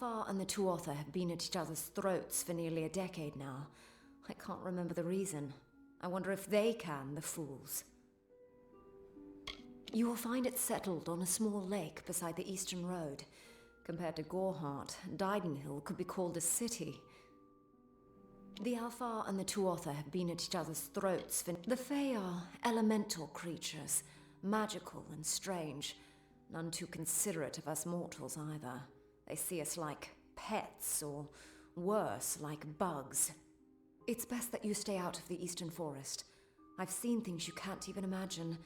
Far and the Tuatha have been at each other's throats for nearly a decade now. I can't remember the reason. I wonder if they can, the fools. You will find it settled on a small lake beside the Eastern Road. Compared to Gorhart, Didenhill could be called a city. The Alfar and the Tuatha have been at each other's throats for... The Fae are elemental creatures, magical and strange. None too considerate of us mortals either. They see us like pets, or worse, like bugs. It's best that you stay out of the Eastern Forest. I've seen things you can't even imagine.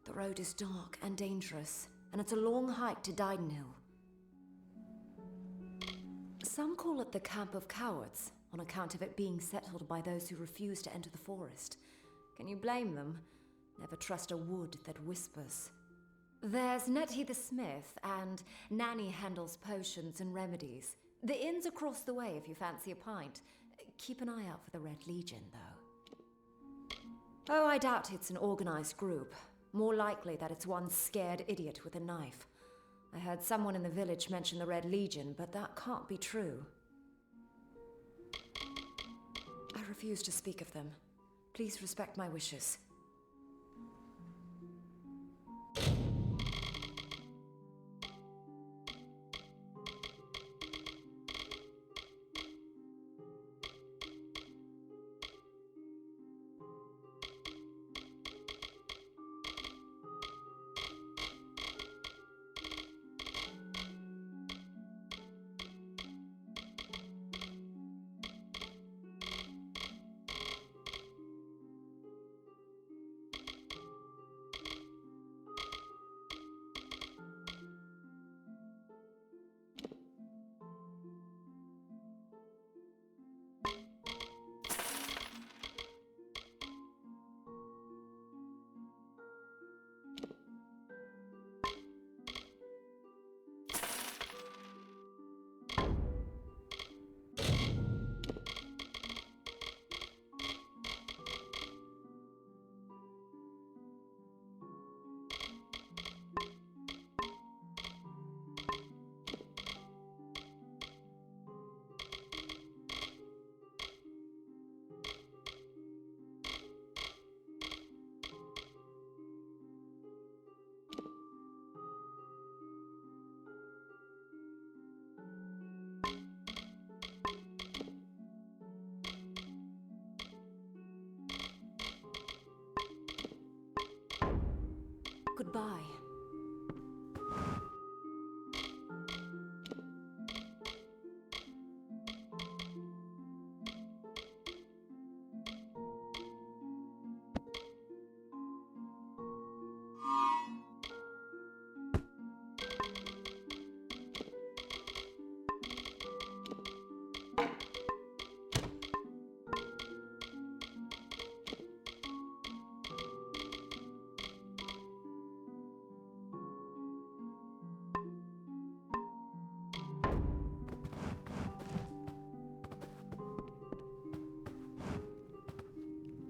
The road is dark and dangerous, and it's a long hike to Didenhill. Some call it the Camp of Cowards, on account of it being settled by those who refuse to enter the forest. Can you blame them? Never trust a wood that whispers. There's Nettie the smith, and Nanny handles potions and remedies. The inn's across the way if you fancy a pint. Keep an eye out for the Red Legion, though. Oh, I doubt it's an organized group. More likely that it's one scared idiot with a knife. I heard someone in the village mention the Red Legion, but that can't be true. I refuse to speak of them. Please respect my wishes. Goodbye.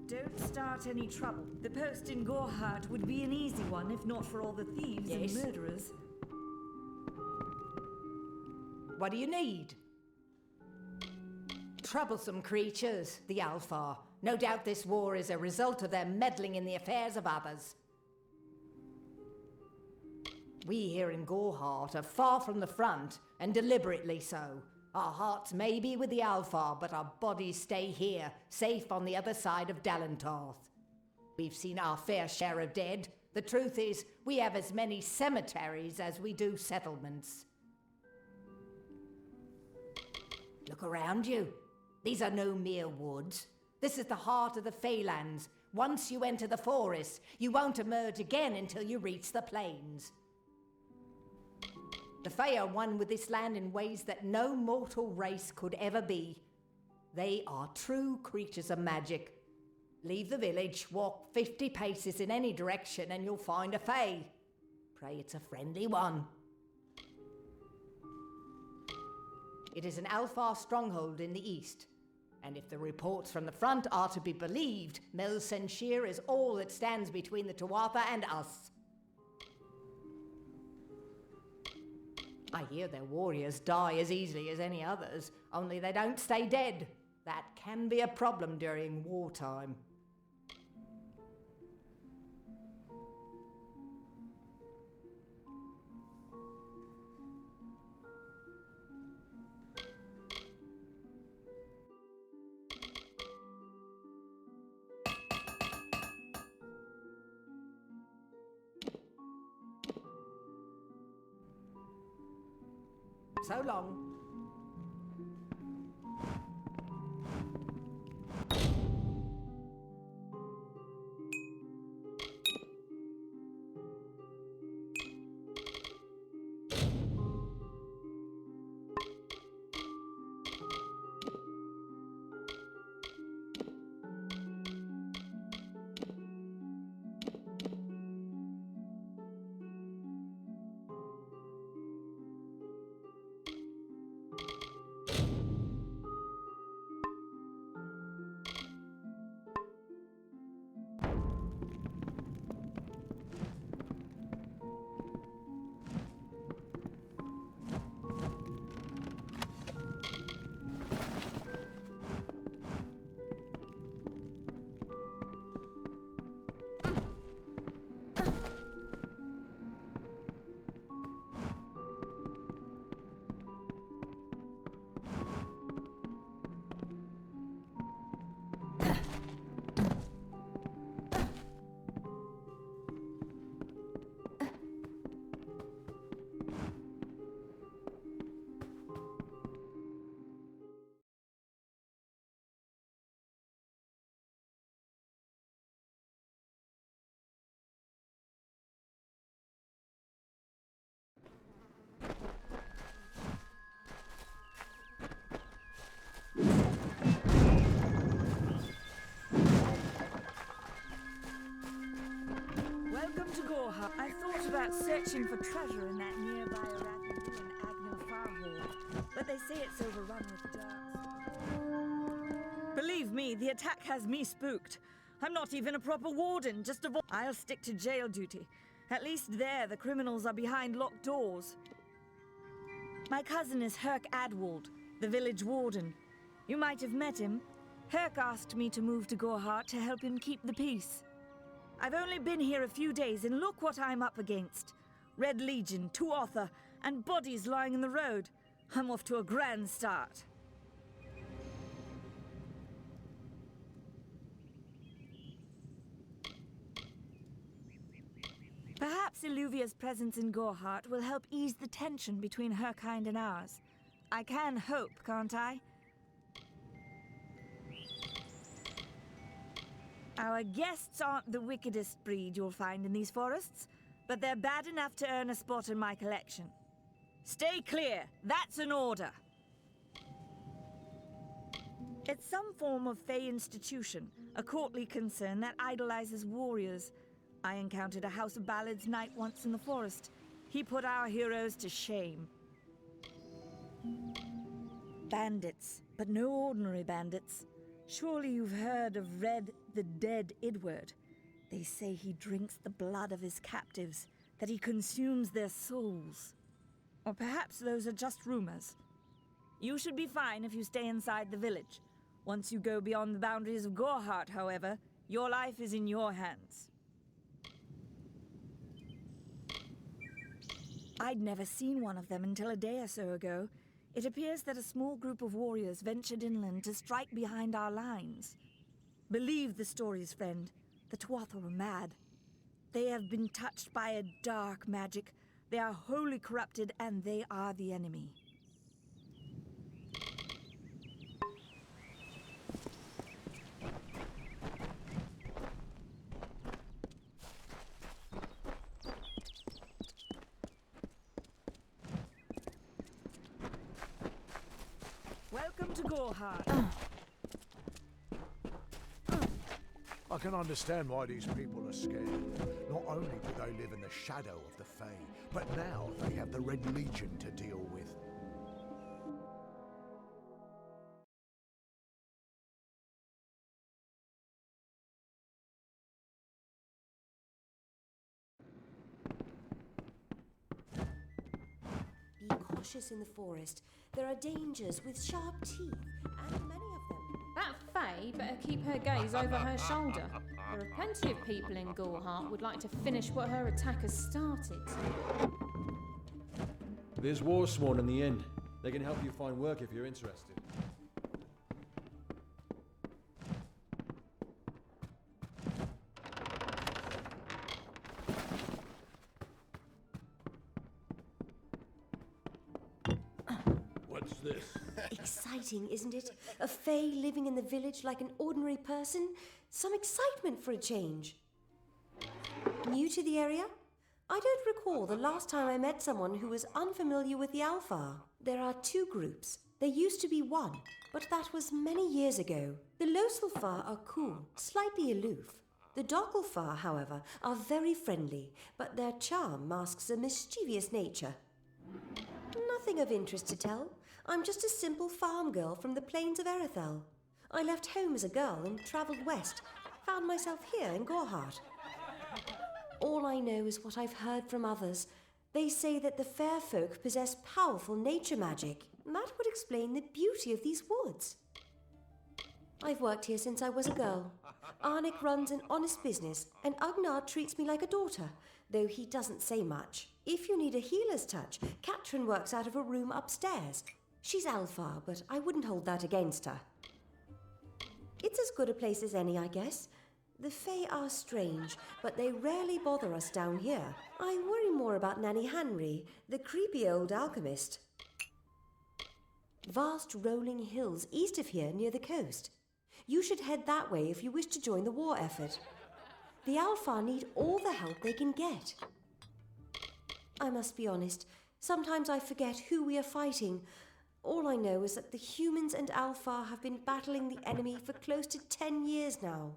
Don't start any trouble. The post in Gorhart would be an easy one if not for all the thieves and murderers. What do you need? Troublesome creatures, the Alfar. No doubt this war is a result of their meddling in the affairs of others. We here in Gorhart are far from the front, and deliberately so. Our hearts may be with the Alfar, but our bodies stay here, safe on the other side of Dalentarth. We've seen our fair share of dead. The truth is, we have as many cemeteries as we do settlements. Look around you. These are no mere woods. This is the heart of the Feylands. Once you enter the forest, you won't emerge again until you reach the plains. The Fae are one with this land in ways that no mortal race could ever be. They are true creatures of magic. Leave the village, walk 50 paces in any direction, and you'll find a Fae. Pray it's a friendly one. It is an Alfar stronghold in the east, and if the reports from the front are to be believed, Mel Senshir is all that stands between the Tuatha and us. I hear their warriors die as easily as any others, only they don't stay dead. That can be a problem during wartime. So long. Welcome to Gorha. I thought about searching for treasure in that nearby Arathi ruin, Agno Farhall, but they say it's overrun with dark. Believe me, the attack has me spooked. I'm not even a proper warden, just a I'll stick to jail duty. At least there, the criminals are behind locked doors. My cousin is Herc Adwald, the village warden. You might have met him. Herc asked me to move to Gorha to help him keep the peace. I've only been here a few days, and look what I'm up against. Red Legion, Tuatha, and bodies lying in the road. I'm off to a grand start. Perhaps Illuvia's presence in Gorhart will help ease the tension between her kind and ours. I can hope, can't I? Our guests aren't the wickedest breed you'll find in these forests, but they're bad enough to earn a spot in my collection. Stay clear, that's an order. It's some form of Fey institution, a courtly concern that idolizes warriors. I encountered a House of Ballads knight once in the forest. He put our heroes to shame. Bandits, but no ordinary bandits. Surely you've heard of Red the Dead Idward. They say he drinks the blood of his captives, that he consumes their souls. Or perhaps those are just rumors. You should be fine if you stay inside the village. Once you go beyond the boundaries of Gorhart, however, your life is in your hands. I'd never seen one of them until a day or so ago. It appears that a small group of warriors ventured inland to strike behind our lines. Believe the stories, friend. The Tuatha are mad. They have been touched by a dark magic. They are wholly corrupted, and they are the enemy. Welcome to Gorhart. I can understand why these people are scared. Not only do they live in the shadow of the Fae, but now they have the Red Legion to deal with. Be cautious in the forest. There are dangers with sharp teeth, and many of them. That Fae better keep her gaze over her shoulder. There are plenty of people in Goreheart would like to finish what her attackers started. There's Warsworn in the inn. They can help you find work if you're interested. What's this? Exciting, isn't it? A fae living in the village like an ordinary person. Some excitement for a change. New to the area? I don't recall the last time I met someone who was unfamiliar with the Alfar. There are two groups. There used to be one, but that was many years ago. The Loselfar are cool, slightly aloof. The Dockelfar, however, are very friendly, but their charm masks a mischievous nature. Nothing of interest to tell. I'm just a simple farm girl from the plains of Erethel. I left home as a girl and travelled west. Found myself here in Goreheart. All I know is what I've heard from others. They say that the fair folk possess powerful nature magic. That would explain the beauty of these woods. I've worked here since I was a girl. Arnik runs an honest business, and Agnar treats me like a daughter, though he doesn't say much. If you need a healer's touch, Katrin works out of a room upstairs. She's Alfar, but I wouldn't hold that against her. It's as good a place as any, I guess. The Fae are strange, but they rarely bother us down here. I worry more about Nanny Henry, the creepy old alchemist. Vast rolling hills east of here near the coast. You should head that way if you wish to join the war effort. The Alfar need all the help they can get. I must be honest, sometimes I forget who we are fighting. All I know is that the humans and Alfar have been battling the enemy for close to 10 years now.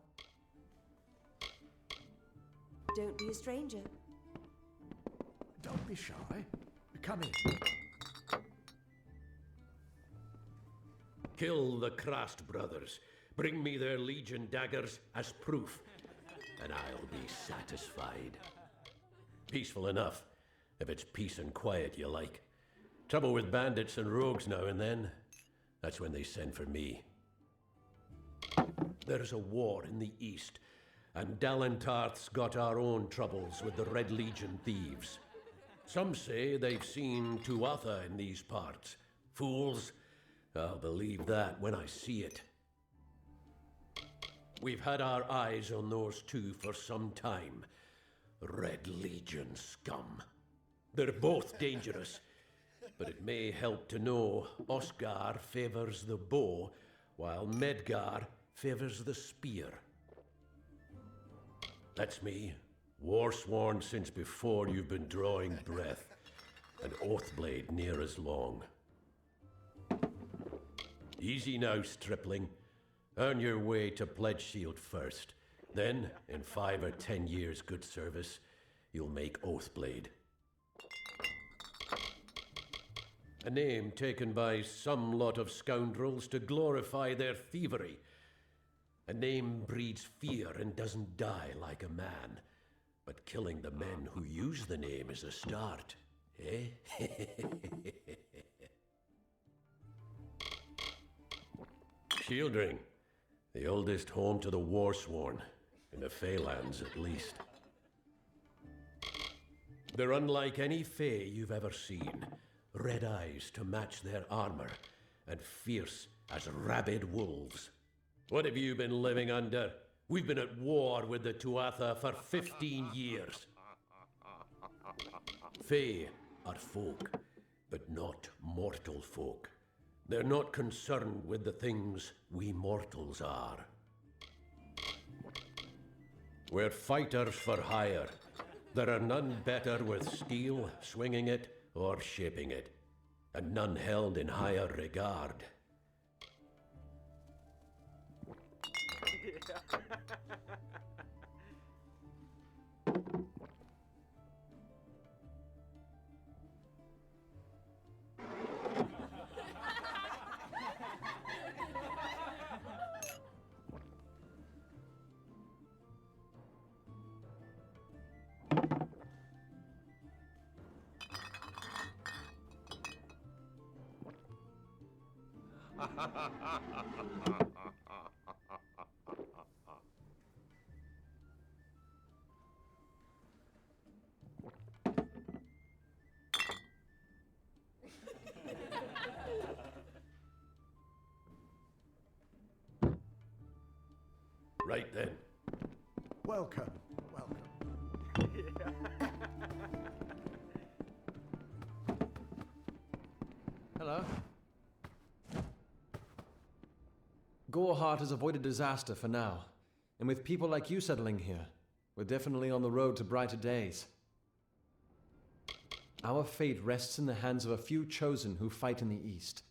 Don't be a stranger. Don't be shy. Come in. Kill the Krast brothers. Bring me their legion daggers as proof, and I'll be satisfied. Peaceful enough, if it's peace and quiet you like. Trouble with bandits and rogues now and then, that's when they send for me. There's a war in the east, and Dalentarth's got our own troubles with the Red Legion thieves. Some say they've seen Tuatha in these parts. Fools, I'll believe that when I see it. We've had our eyes on those two for some time. Red Legion scum. They're both dangerous, but it may help to know Oscar favors the bow, while Medgar favors the spear. That's me, war-sworn since before you've been drawing breath, and Oathblade near as long. Easy now, stripling. Earn your way to Pledge Shield first. Then, in 5 or 10 years' good service, you'll make Oathblade. A name taken by some lot of scoundrels to glorify their thievery. A name breeds fear and doesn't die like a man. But killing the men who use the name is a start, eh? Shieldring. The oldest home to the Warsworn, in the Feylands at least. They're unlike any Fey you've ever seen. Red eyes to match their armor, and fierce as rabid wolves. What have you been living under? We've been at war with the Tuatha for 15 years. Fey are folk, but not mortal folk. They're not concerned with the things we mortals are. We're fighters for hire. There are none better with steel, swinging it, or shaping it, and none held in higher regard. Right then. Welcome, welcome. Hello. Goreheart has avoided disaster for now, and with people like you settling here, we're definitely on the road to brighter days. Our fate rests in the hands of a few chosen who fight in the east.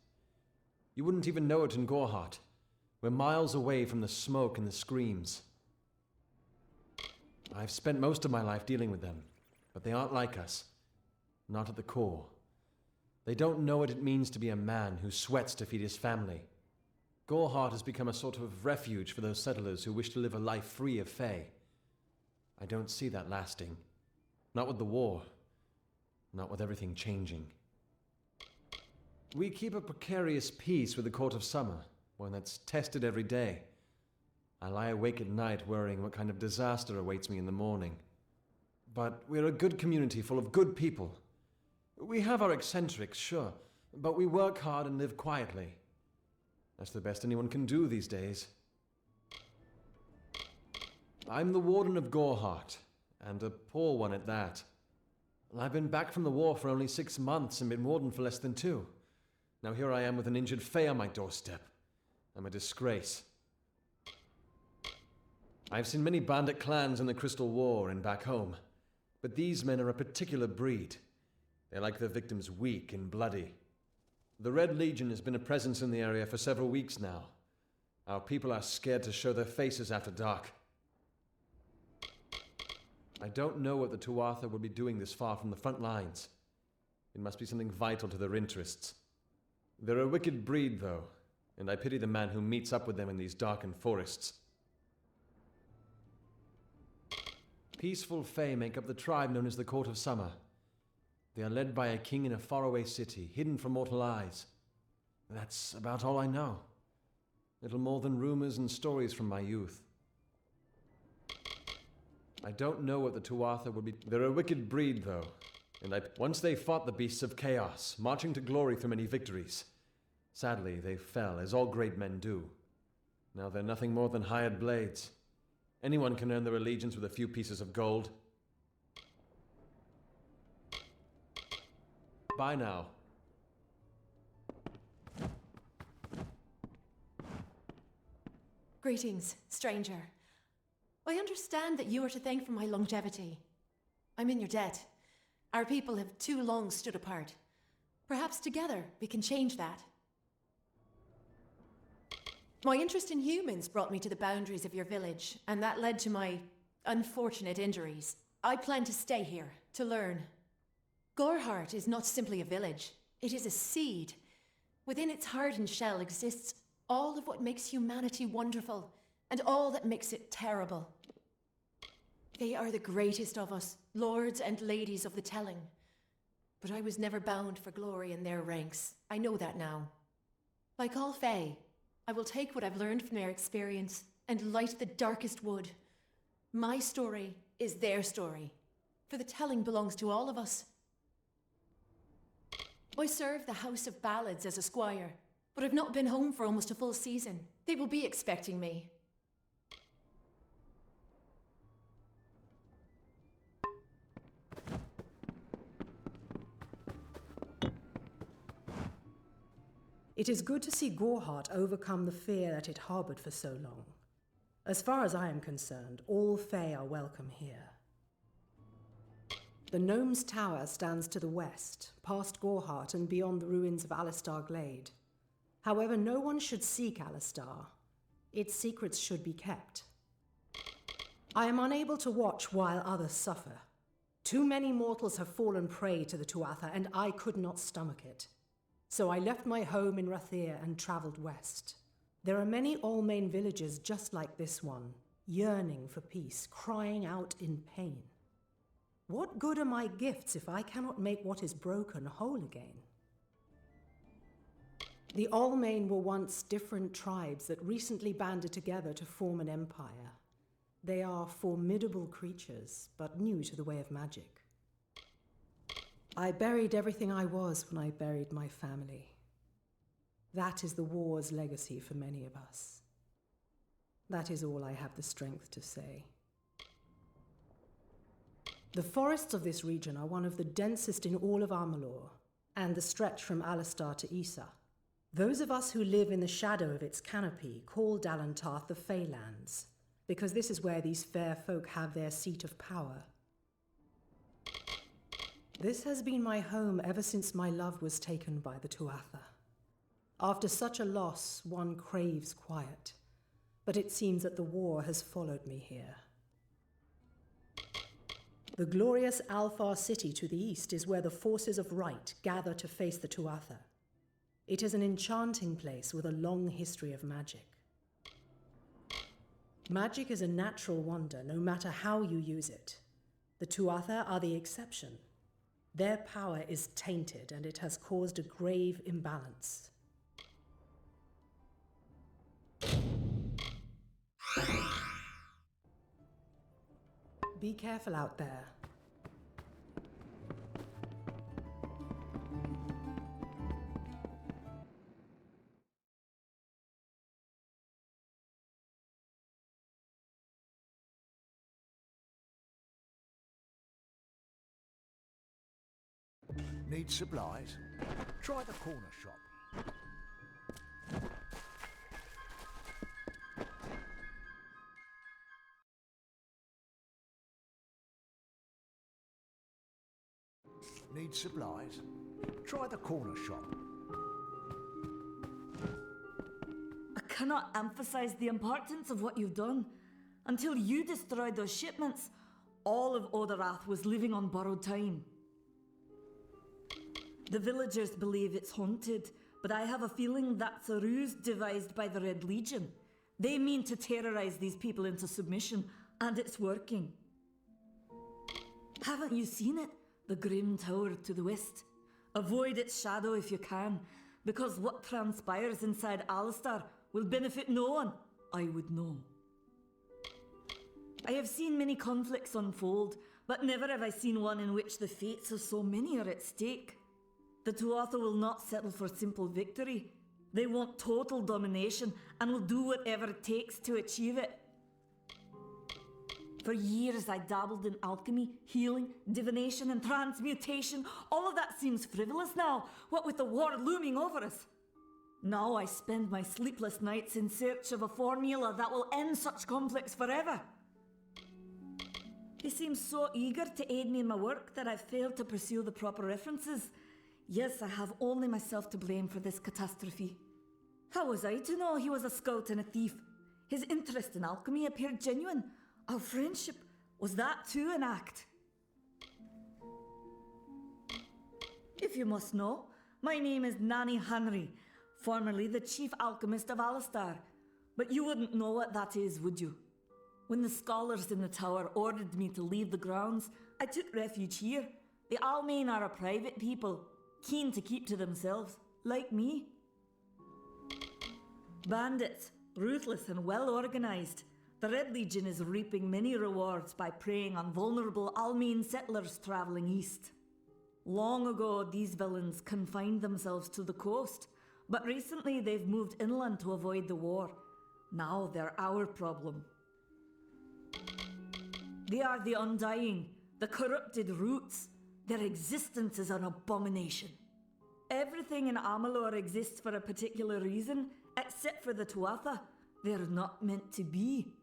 You wouldn't even know it in Goreheart. We're miles away from the smoke and the screams. I've spent most of my life dealing with them, but they aren't like us. Not at the core. They don't know what it means to be a man who sweats to feed his family. Goreheart has become a sort of refuge for those settlers who wish to live a life free of Fae. I don't see that lasting. Not with the war. Not with everything changing. We keep a precarious peace with the Court of Summer, one that's tested every day. I lie awake at night worrying what kind of disaster awaits me in the morning. But we're a good community full of good people. We have our eccentrics, sure, but we work hard and live quietly. That's the best anyone can do these days. I'm the Warden of Goreheart, and a poor one at that. I've been back from the war for only 6 months and been Warden for less than 2. Now here I am with an injured Fae on my doorstep. I'm a disgrace. I've seen many bandit clans in the Crystal War and back home, but these men are a particular breed. They like their victims weak and bloody. The Red Legion has been a presence in the area for several weeks now. Our people are scared to show their faces after dark. I don't know what the Tuatha would be doing this far from the front lines. It must be something vital to their interests. They're a wicked breed, though, and I pity the man who meets up with them in these darkened forests. Peaceful Fae make up the tribe known as the Court of Summer. They are led by a king in a faraway city, hidden from mortal eyes. That's about all I know. Little more than rumors and stories from my youth. I don't know what the Tuatha would be. They're a wicked breed, though, and once they fought the beasts of chaos, marching to glory through many victories. Sadly, they fell, as all great men do. Now they're nothing more than hired blades. Anyone can earn their allegiance with a few pieces of gold. Bye now. Greetings, stranger. I understand that you are to thank for my longevity. I'm in your debt. Our people have too long stood apart. Perhaps together we can change that. My interest in humans brought me to the boundaries of your village, and that led to my unfortunate injuries. I plan to stay here, to learn. Goreheart is not simply a village. It is a seed. Within its hardened shell exists all of what makes humanity wonderful, and all that makes it terrible. They are the greatest of us, lords and ladies of the telling. But I was never bound for glory in their ranks. I know that now. Like all Fae, I will take what I've learned from their experience and light the darkest wood. My story is their story, for the telling belongs to all of us. I serve the House of Ballads as a squire, but I've not been home for almost a full season. They will be expecting me. It is good to see Goreheart overcome the fear that it harboured for so long. As far as I am concerned, all Fae are welcome here. The Gnome's Tower stands to the west, past Goreheart and beyond the ruins of Alistar Glade. However, no one should seek Alistar. Its secrets should be kept. I am unable to watch while others suffer. Too many mortals have fallen prey to the Tuatha, and I could not stomach it. So I left my home in Rathir and travelled west. There are many Allmain villages just like this one, yearning for peace, crying out in pain. What good are my gifts if I cannot make what is broken whole again? The Almain were once different tribes that recently banded together to form an empire. They are formidable creatures, but new to the way of magic. I buried everything I was when I buried my family. That is the war's legacy for many of us. That is all I have the strength to say. The forests of this region are one of the densest in all of Amalur, and the stretch from Alistar to Issa. Those of us who live in the shadow of its canopy call Dalentarth the Feylands, because this is where these fair folk have their seat of power. This has been my home ever since my love was taken by the Tuatha. After such a loss, one craves quiet, but it seems that the war has followed me here. The glorious Alfar city to the east is where the forces of right gather to face the Tuatha. It is an enchanting place with a long history of magic. Magic is a natural wonder, no matter how you use it. The Tuatha are the exception. Their power is tainted, and it has caused a grave imbalance. Be careful out there. Need supplies? Try the corner shop. Need supplies? Try the corner shop. I cannot emphasize the importance of what you've done. Until you destroyed those shipments, all of Odarath was living on borrowed time. The villagers believe it's haunted, but I have a feeling that's a ruse devised by the Red Legion. They mean to terrorize these people into submission, and it's working. Haven't you seen it? The grim tower to the west. Avoid its shadow if you can, because what transpires inside Alistar will benefit no one, I would know. I have seen many conflicts unfold, but never have I seen one in which the fates of so many are at stake. The Tuatha will not settle for simple victory. They want total domination and will do whatever it takes to achieve it. For years I dabbled in alchemy, healing, divination and transmutation. All of that seems frivolous now, what with the war looming over us. Now I spend my sleepless nights in search of a formula that will end such conflicts forever. They seem so eager to aid me in my work that I've failed to pursue the proper references. Yes, I have only myself to blame for this catastrophe. How was I to know he was a scout and a thief? His interest in alchemy appeared genuine. Our friendship, was that too an act? If you must know, my name is Nani Henry, formerly the chief alchemist of Alistar. But you wouldn't know what that is, would you? When the scholars in the tower ordered me to leave the grounds, I took refuge here. The Almain are a private people, keen to keep to themselves, like me. Bandits, ruthless and well organized. The Red Legion is reaping many rewards by preying on vulnerable Almain settlers traveling east. Long ago, these villains confined themselves to the coast, but recently they've moved inland to avoid the war. Now they're our problem. They are the Undying, the corrupted roots. Their existence is an abomination. Everything in Amalur exists for a particular reason, except for the Tuatha. They're not meant to be.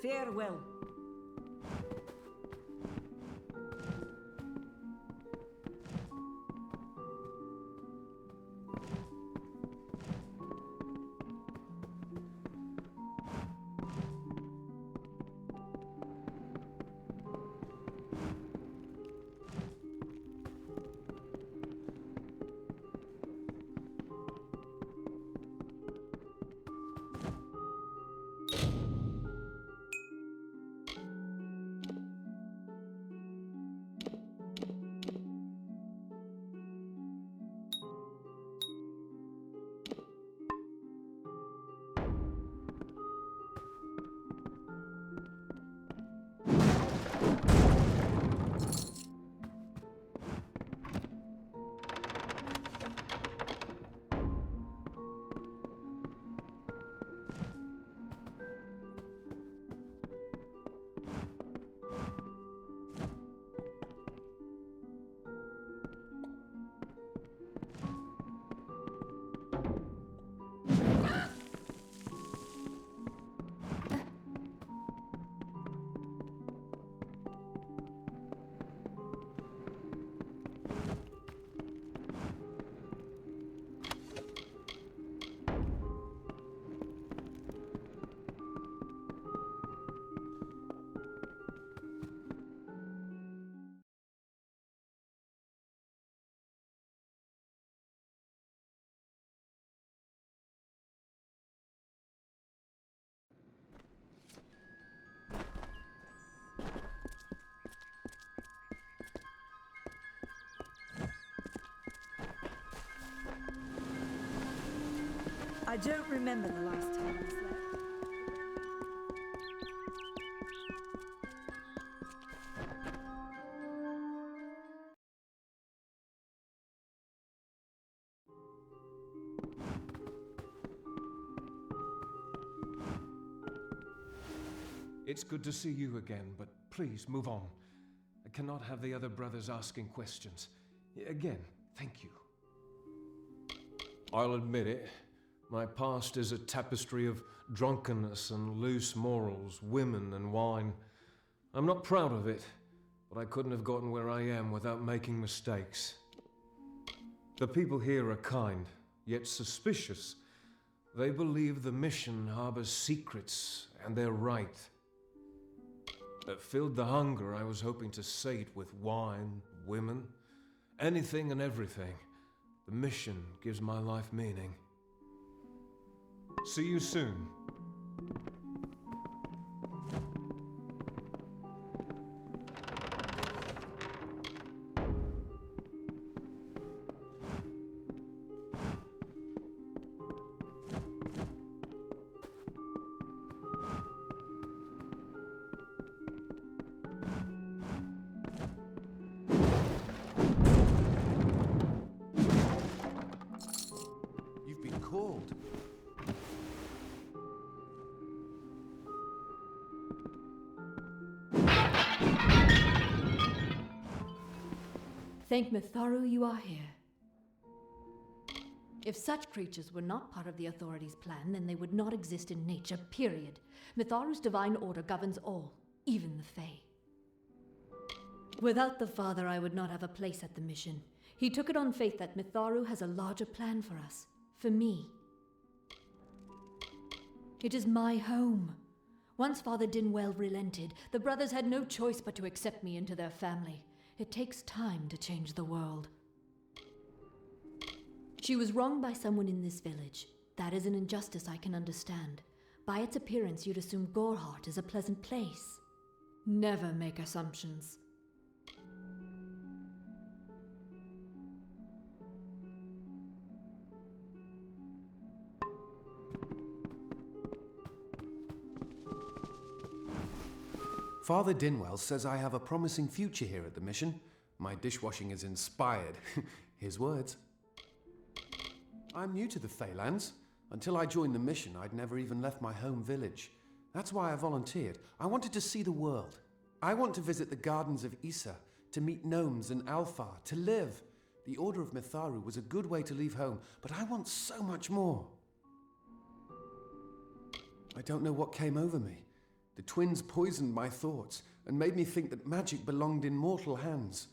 Farewell. I don't remember the last time I slept. It's good to see you again, but please move on. I cannot have the other brothers asking questions. Again, thank you. I'll admit it. My past is a tapestry of drunkenness and loose morals, women and wine. I'm not proud of it, but I couldn't have gotten where I am without making mistakes. The people here are kind, yet suspicious. They believe the mission harbors secrets, and they're right. That filled the hunger I was hoping to sate with wine, women, anything and everything. The mission gives my life meaning. See you soon. You've been called. Thank Mitharu you are here. If such creatures were not part of the authorities' plan, then they would not exist in nature, period. Mitharu's divine order governs all, even the Fae. Without the Father, I would not have a place at the mission. He took it on faith that Mitharu has a larger plan for us, for me. It is my home. Once Father Dinwell relented, the brothers had no choice but to accept me into their family. It takes time to change the world. She was wronged by someone in this village. That is an injustice I can understand. By its appearance, you'd assume Gorehart is a pleasant place. Never make assumptions. Father Dinwell says I have a promising future here at the mission. My dishwashing is inspired. His words. I'm new to the Feylands. Until I joined the mission, I'd never even left my home village. That's why I volunteered. I wanted to see the world. I want to visit the gardens of Issa, to meet gnomes and Alfar, to live. The Order of Mitharu was a good way to leave home, but I want so much more. I don't know what came over me. The twins poisoned my thoughts and made me think that magic belonged in mortal hands.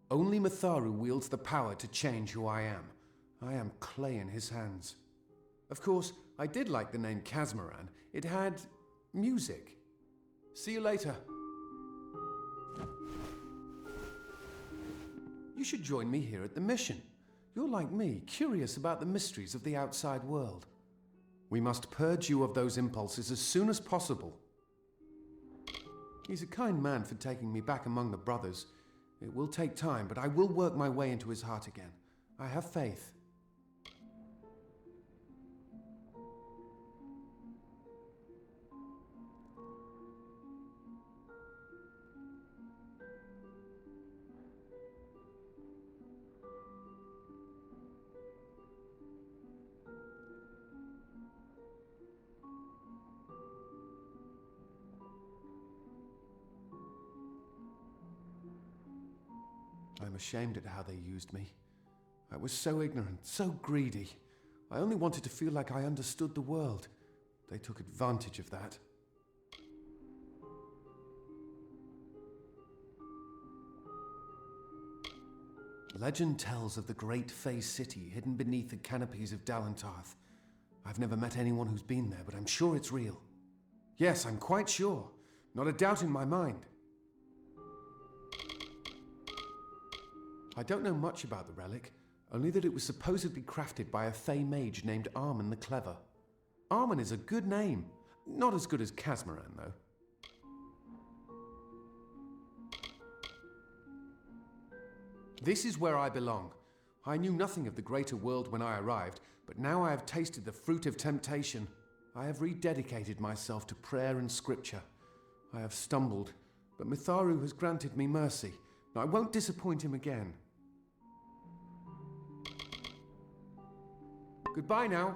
Only Matharu wields the power to change who I am. I am clay in his hands. Of course, I did like the name Casmaran. It had music. See you later. You should join me here at the mission. You're like me, curious about the mysteries of the outside world. We must purge you of those impulses as soon as possible. He's a kind man for taking me back among the brothers. It will take time, but I will work my way into his heart again. I have faith. I'm ashamed at how they used me. I was so ignorant, so greedy. I only wanted to feel like I understood the world. They took advantage of that. Legend tells of the great Fey city hidden beneath the canopies of Dalentarth. I've never met anyone who's been there, but I'm sure it's real. Yes, I'm quite sure. Not a doubt in my mind. I don't know much about the relic, only that it was supposedly crafted by a Fey mage named Armen the Clever. Armen is a good name. Not as good as Casmaran, though. This is where I belong. I knew nothing of the greater world when I arrived, but now I have tasted the fruit of temptation. I have rededicated myself to prayer and scripture. I have stumbled, but Mitharu has granted me mercy. I won't disappoint him again. Goodbye now.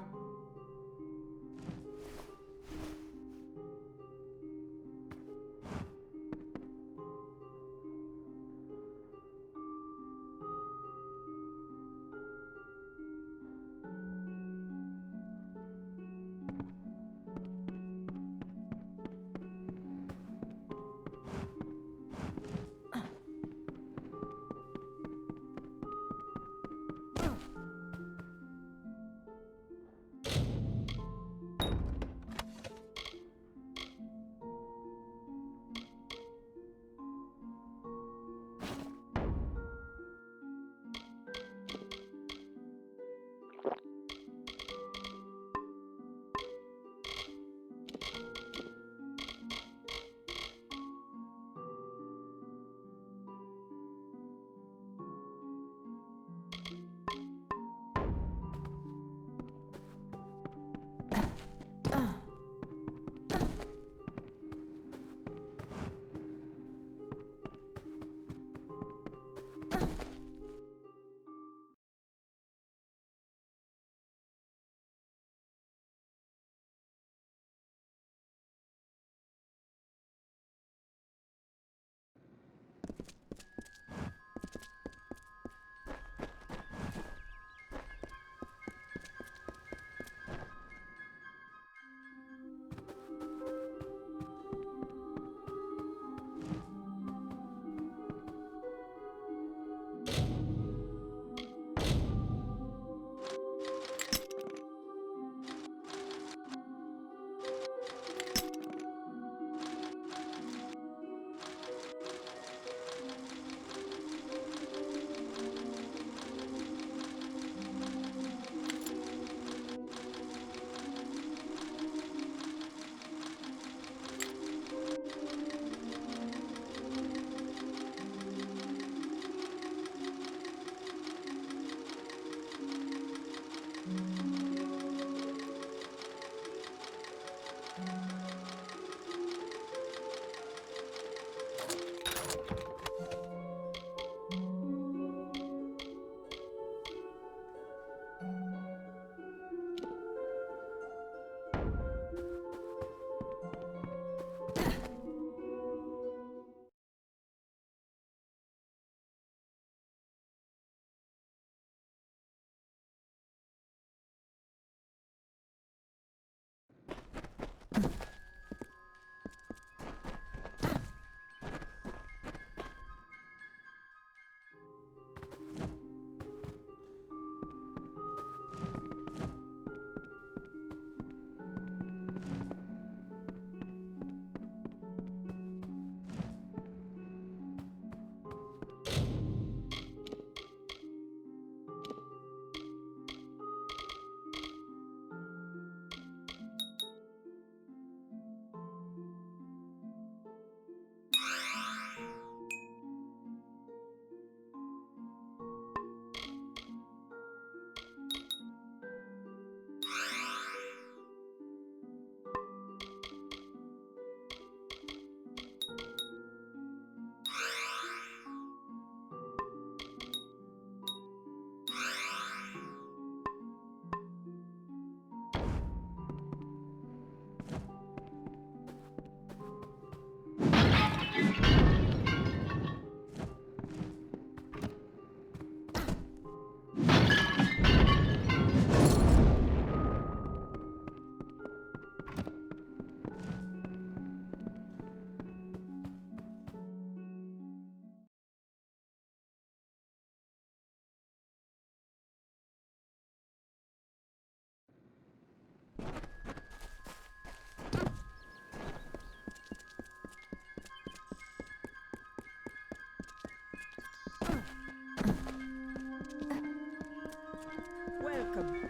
welcome.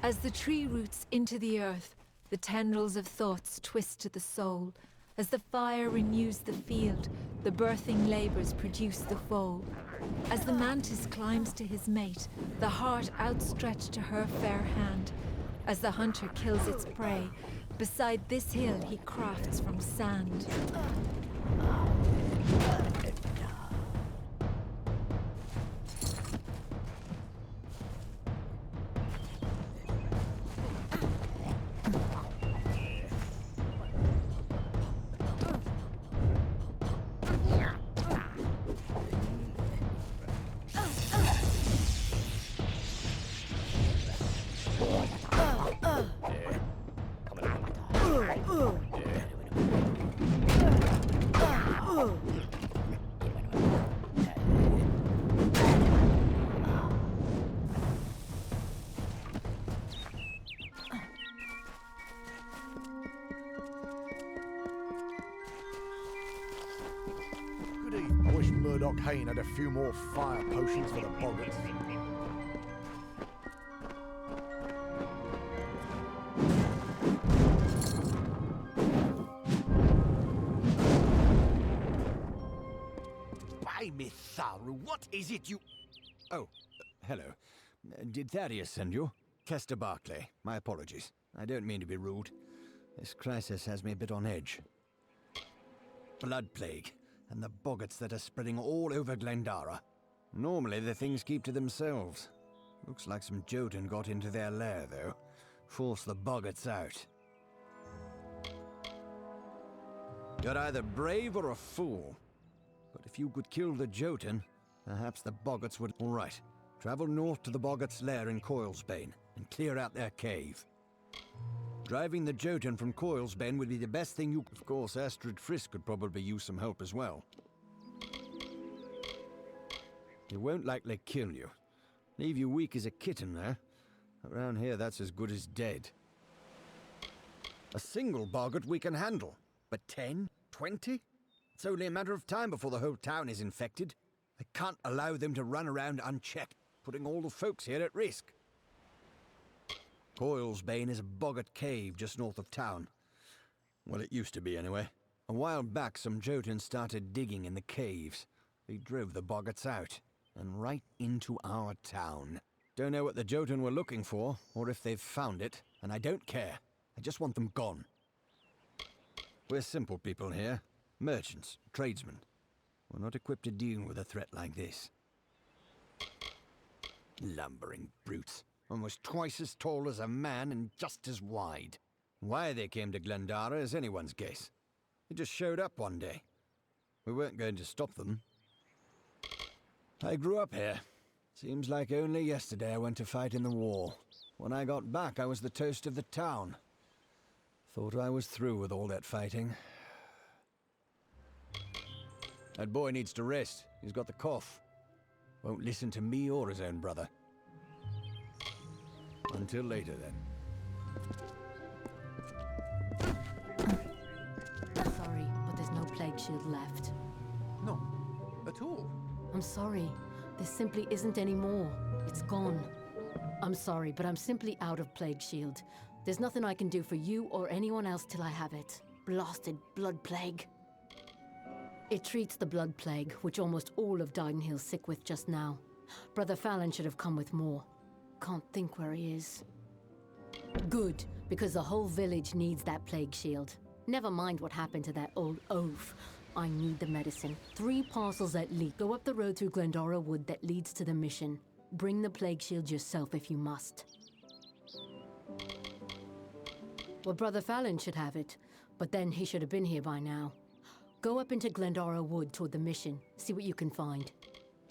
As the tree roots into the earth, the tendrils of thoughts twist to the soul. As the fire renews the field, the birthing labours produce the foal. As the mantis climbs to his mate, the heart outstretched to her fair hand. As the hunter kills its prey, beside this hill he crafts from sand. Good evening. I wish Murdoch Hayne had a few more fire potions for the boggarts. Why, Mitharu, what is it you... Oh, hello. Did Thaddeus send you? Kester Barclay. My apologies. I don't mean to be rude. This crisis has me a bit on edge. Blood plague, and the boggarts that are spreading all over Glendara. Normally the things keep to themselves. Looks like some Jotun got into their lair, though. Forced the boggarts out. You're either brave or a fool. But if you could kill the Jotun, perhaps the boggarts would... All right. Travel north to the boggarts' lair in Coilsbane and clear out their cave. Driving the Jotun from Coilsbane would be the best thing you... Of course, Astrid Frisk could probably use some help as well. He won't likely kill you. Leave you weak as a kitten there. Around here, that's as good as dead. A single boggart we can handle. But 10? 20? It's only a matter of time before the whole town is infected. I can't allow them to run around unchecked, putting all the folks here at risk. Coilsbane is a boggart cave just north of town. Well, it used to be anyway. A while back, some Jotun started digging in the caves. They drove the boggarts out, and right into our town. Don't know what the Jotun were looking for, or if they've found it, and I don't care. I just want them gone. We're simple people here. Merchants, tradesmen. We're not equipped to deal with a threat like this. Lumbering brutes. Almost twice as tall as a man and just as wide. Why they came to Glendara is anyone's guess. They just showed up one day. We weren't going to stop them. I grew up here. Seems like only yesterday I went to fight in the war. When I got back, I was the toast of the town. Thought I was through with all that fighting. That boy needs to rest. He's got the cough. Won't listen to me or his own brother. Until later, then. Sorry, but there's no plague shield left. No, at all. I'm sorry. There simply isn't any more. It's gone. I'm sorry, but I'm simply out of plague shield. There's nothing I can do for you or anyone else till I have it. Blasted blood plague. It treats the blood plague, which almost all of Didenhill's sick with just now. Brother Fallon should have come with more. Can't think where he is. Good, because the whole village needs that plague shield. Never mind what happened to that old oaf. I need the medicine. 3 parcels at least. Go up the road through Glendora Wood that leads to the mission. Bring the plague shield yourself if you must. Well, Brother Fallon should have it, but then he should have been here by now. Go up into Glendora Wood toward the mission. See what you can find.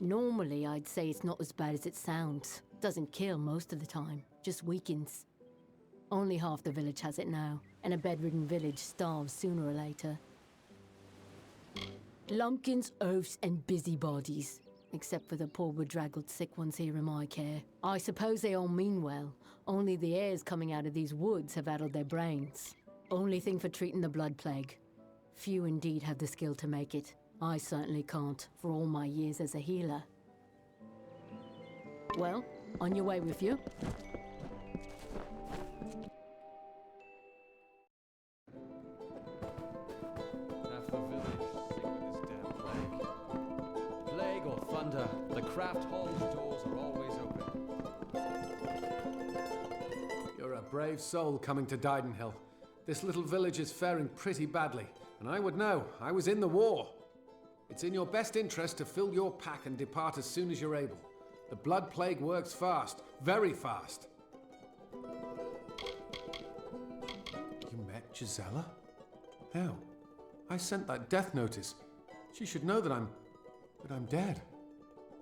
Normally, I'd say it's not as bad as it sounds. Doesn't kill most of the time, just weakens. Only half the village has it now, and a bedridden village starves sooner or later. Lumpkins, oafs, and busybodies. Except for the poor bedraggled sick ones here in my care. I suppose they all mean well, only the airs coming out of these woods have addled their brains. Only thing for treating the blood plague. Few indeed have the skill to make it. I certainly can't, for all my years as a healer. Well, on your way with you. Half the village sick with this damn plague. Plague or thunder, the craft hall's doors are always open. You're a brave soul coming to Didenhill. This little village is faring pretty badly, and I would know. I was in the war. It's in your best interest to fill your pack and depart as soon as you're able. The blood plague works fast, very fast. You met Gisela? How? I sent that death notice. She should know that I'm dead.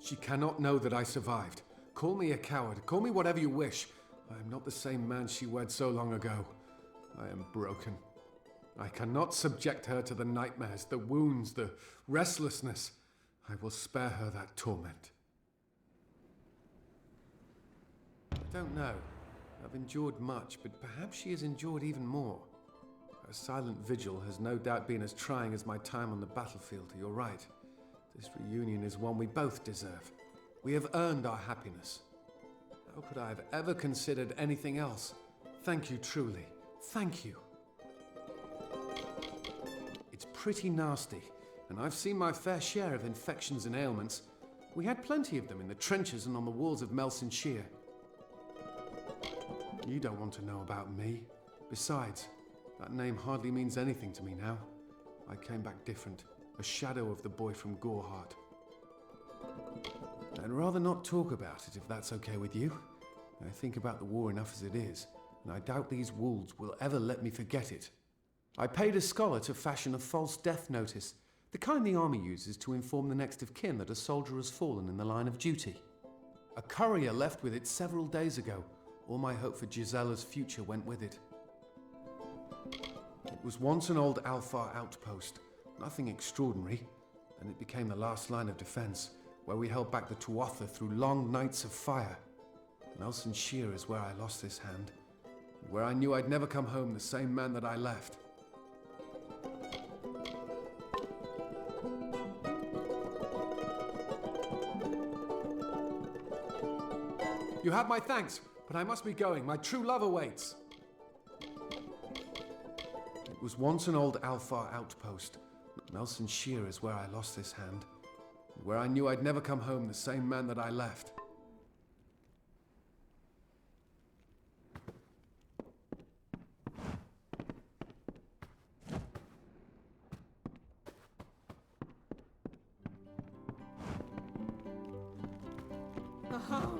She cannot know that I survived. Call me a coward, call me whatever you wish. I am not the same man she wed so long ago. I am broken. I cannot subject her to the nightmares, the wounds, the restlessness. I will spare her that torment. I don't know. I've endured much, but perhaps she has endured even more. Her silent vigil has no doubt been as trying as my time on the battlefield. You're right. This reunion is one we both deserve. We have earned our happiness. How could I have ever considered anything else? Thank you truly. Thank you. It's pretty nasty, and I've seen my fair share of infections and ailments. We had plenty of them in the trenches and on the walls of Melson Shear. You don't want to know about me. Besides, that name hardly means anything to me now. I came back different, a shadow of the boy from Gorehart. I'd rather not talk about it if that's okay with you. I think about the war enough as it is, and I doubt these wolves will ever let me forget it. I paid a scholar to fashion a false death notice, the kind the army uses to inform the next of kin that a soldier has fallen in the line of duty. A courier left with it several days ago. All my hope for Gisela's future went with it. It was once an old Alfar outpost, nothing extraordinary, and it became the last line of defense, where we held back the Tuatha through long nights of fire. Melson Shear is where I lost this hand, and where I knew I'd never come home the same man that I left. You have my thanks, but I must be going. My true love awaits. It was once an old Alfar outpost. Melson Shear is where I lost this hand, and where I knew I'd never come home the same man that I left. Oh,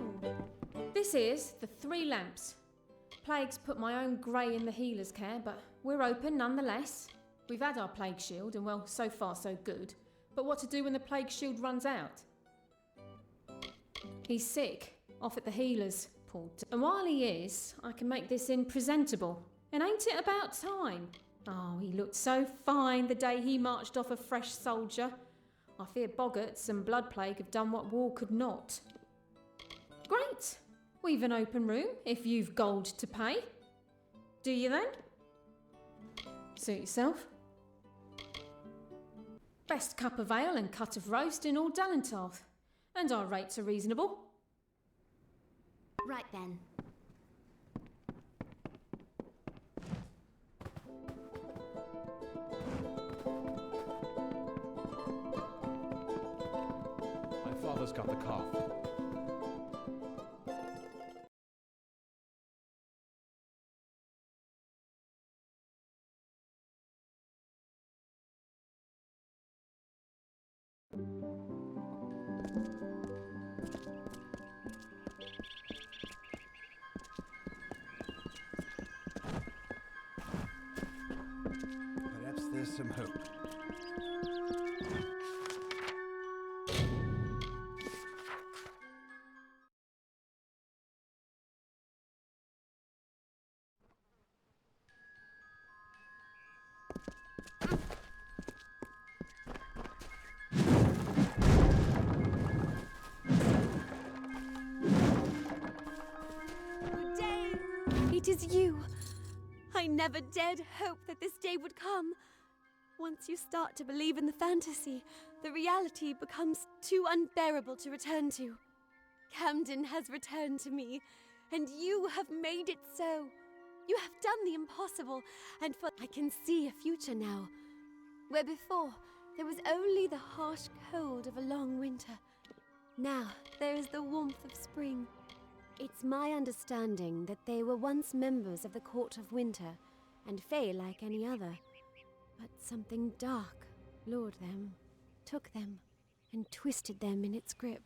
this is the 3 lamps. Plague's put my own grey in the healer's care, but we're open nonetheless. We've had our plague shield, and well, so far so good. But what to do when the plague shield runs out? He's sick, off at the healer's, and while he is, I can make this inn presentable. And ain't it about time? Oh, he looked so fine the day he marched off a fresh soldier. I fear boggarts and blood plague have done what war could not. Great! We've an open room, if you've gold to pay. Do you then? Suit yourself. Best cup of ale and cut of roast in all Dallentarth. And our rates are reasonable. Right then. My father's got the cough. Perhaps there's some hope. Good day. It is you. I never dared hope that this day would come. Once you start to believe in the fantasy, the reality becomes too unbearable to return to. Camden has returned to me, and you have made it so. You have done the impossible, and I can see a future now, where before there was only the harsh cold of a long winter. Now there is the warmth of spring. It's my understanding that they were once members of the Court of Winter, and Fae like any other. But something dark lured them, took them, and twisted them in its grip.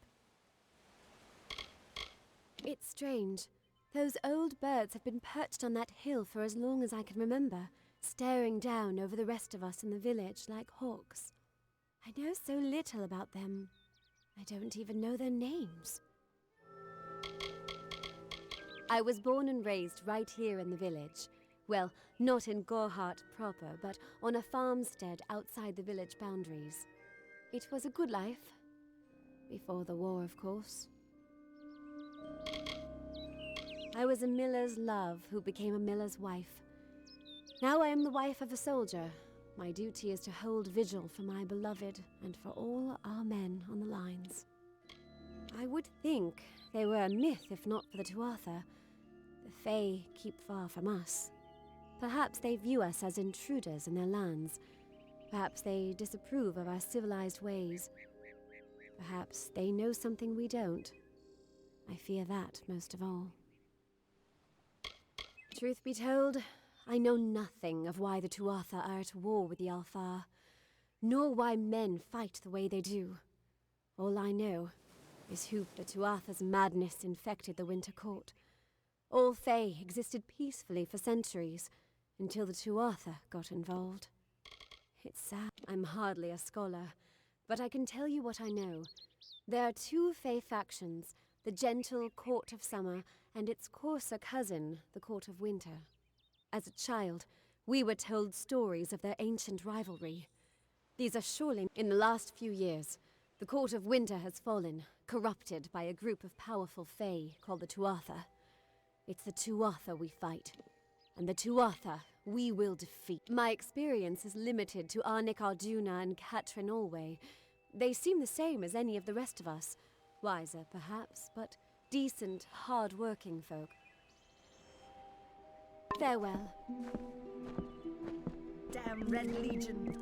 It's strange. Those old birds have been perched on that hill for as long as I can remember, staring down over the rest of us in the village like hawks. I know so little about them. I don't even know their names. I was born and raised right here in the village. Well, not in Gorhart proper, but on a farmstead outside the village boundaries. It was a good life. Before the war, of course. I was a miller's love who became a miller's wife. Now I am the wife of a soldier. My duty is to hold vigil for my beloved and for all our men on the lines. I would think they were a myth if not for the Tuatha. The Fae keep far from us. Perhaps they view us as intruders in their lands. Perhaps they disapprove of our civilized ways. Perhaps they know something we don't. I fear that most of all. Truth be told, I know nothing of why the Tuatha are at war with the Alfar, nor why men fight the way they do. All I know is who the Tuatha's madness infected the Winter Court. All Fae existed peacefully for centuries, until the Tuatha got involved. It's sad. I'm hardly a scholar, but I can tell you what I know. There are two Fae factions, the gentle Court of Summer and its coarser cousin, the Court of Winter. As a child, we were told stories of their ancient rivalry. These are surely in the last few years. The Court of Winter has fallen, corrupted by a group of powerful Fae called the Tuatha. It's the Tuatha we fight, and the Tuatha we will defeat. My experience is limited to Arnik Arjuna and Katrin Alway. They seem the same as any of the rest of us. Wiser, perhaps, but decent, hard-working folk. Farewell. Damn Red Legion.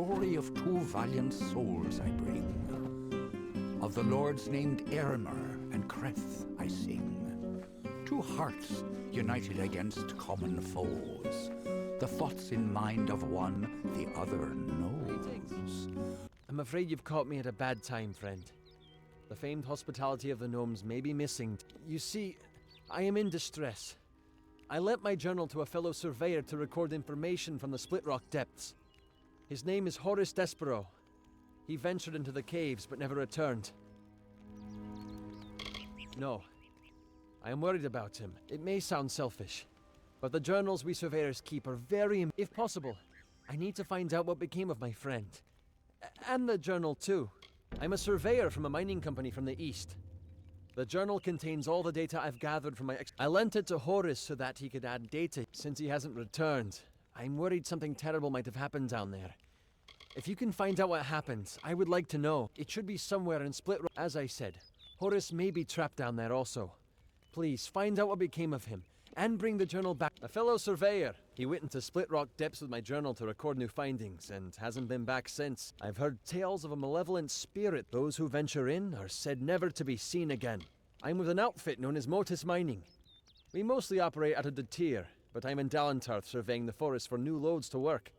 story of two valiant souls I bring. Of the lords named Aylmer and Creth I sing. Two hearts united against common foes. The thoughts in mind of one, the other knows. I'm afraid you've caught me at a bad time, friend. The famed hospitality of the gnomes may be missing. You see, I am in distress. I lent my journal to a fellow surveyor to record information from the Split Rock depths. His name is Horace Despero. He ventured into the caves but never returned. No, I am worried about him. It may sound selfish, but the journals we surveyors keep are very... If possible, I need to find out what became of my friend. And the journal too. I'm a surveyor from a mining company from the east. The journal contains all the data I've gathered from my I lent it to Horace so that he could add data. Since he hasn't returned, I'm worried something terrible might have happened down there. If you can find out what happened, I would like to know. It should be somewhere in Split Rock. As I said, Horace may be trapped down there also. Please, find out what became of him, and bring the journal back. A fellow surveyor. He went into Split Rock depths with my journal to record new findings, and hasn't been back since. I've heard tales of a malevolent spirit. Those who venture in are said never to be seen again. I'm with an outfit known as Motus Mining. We mostly operate out of the Tier, but I'm in Dalentarth surveying the forest for new loads to work.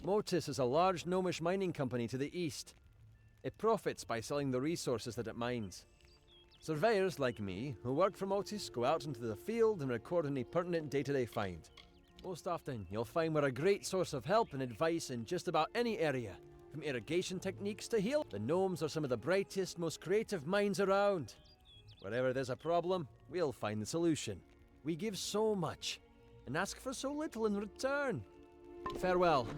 Motus is a large gnomish mining company to the east. It profits by selling the resources that it mines. Surveyors like me, who work for Motus, go out into the field and record any pertinent data they find. Most often, you'll find we're a great source of help and advice in just about any area, from irrigation techniques to heal. The gnomes are some of the brightest, most creative minds around. Wherever there's a problem, we'll find the solution. We give so much, and ask for so little in return. Farewell.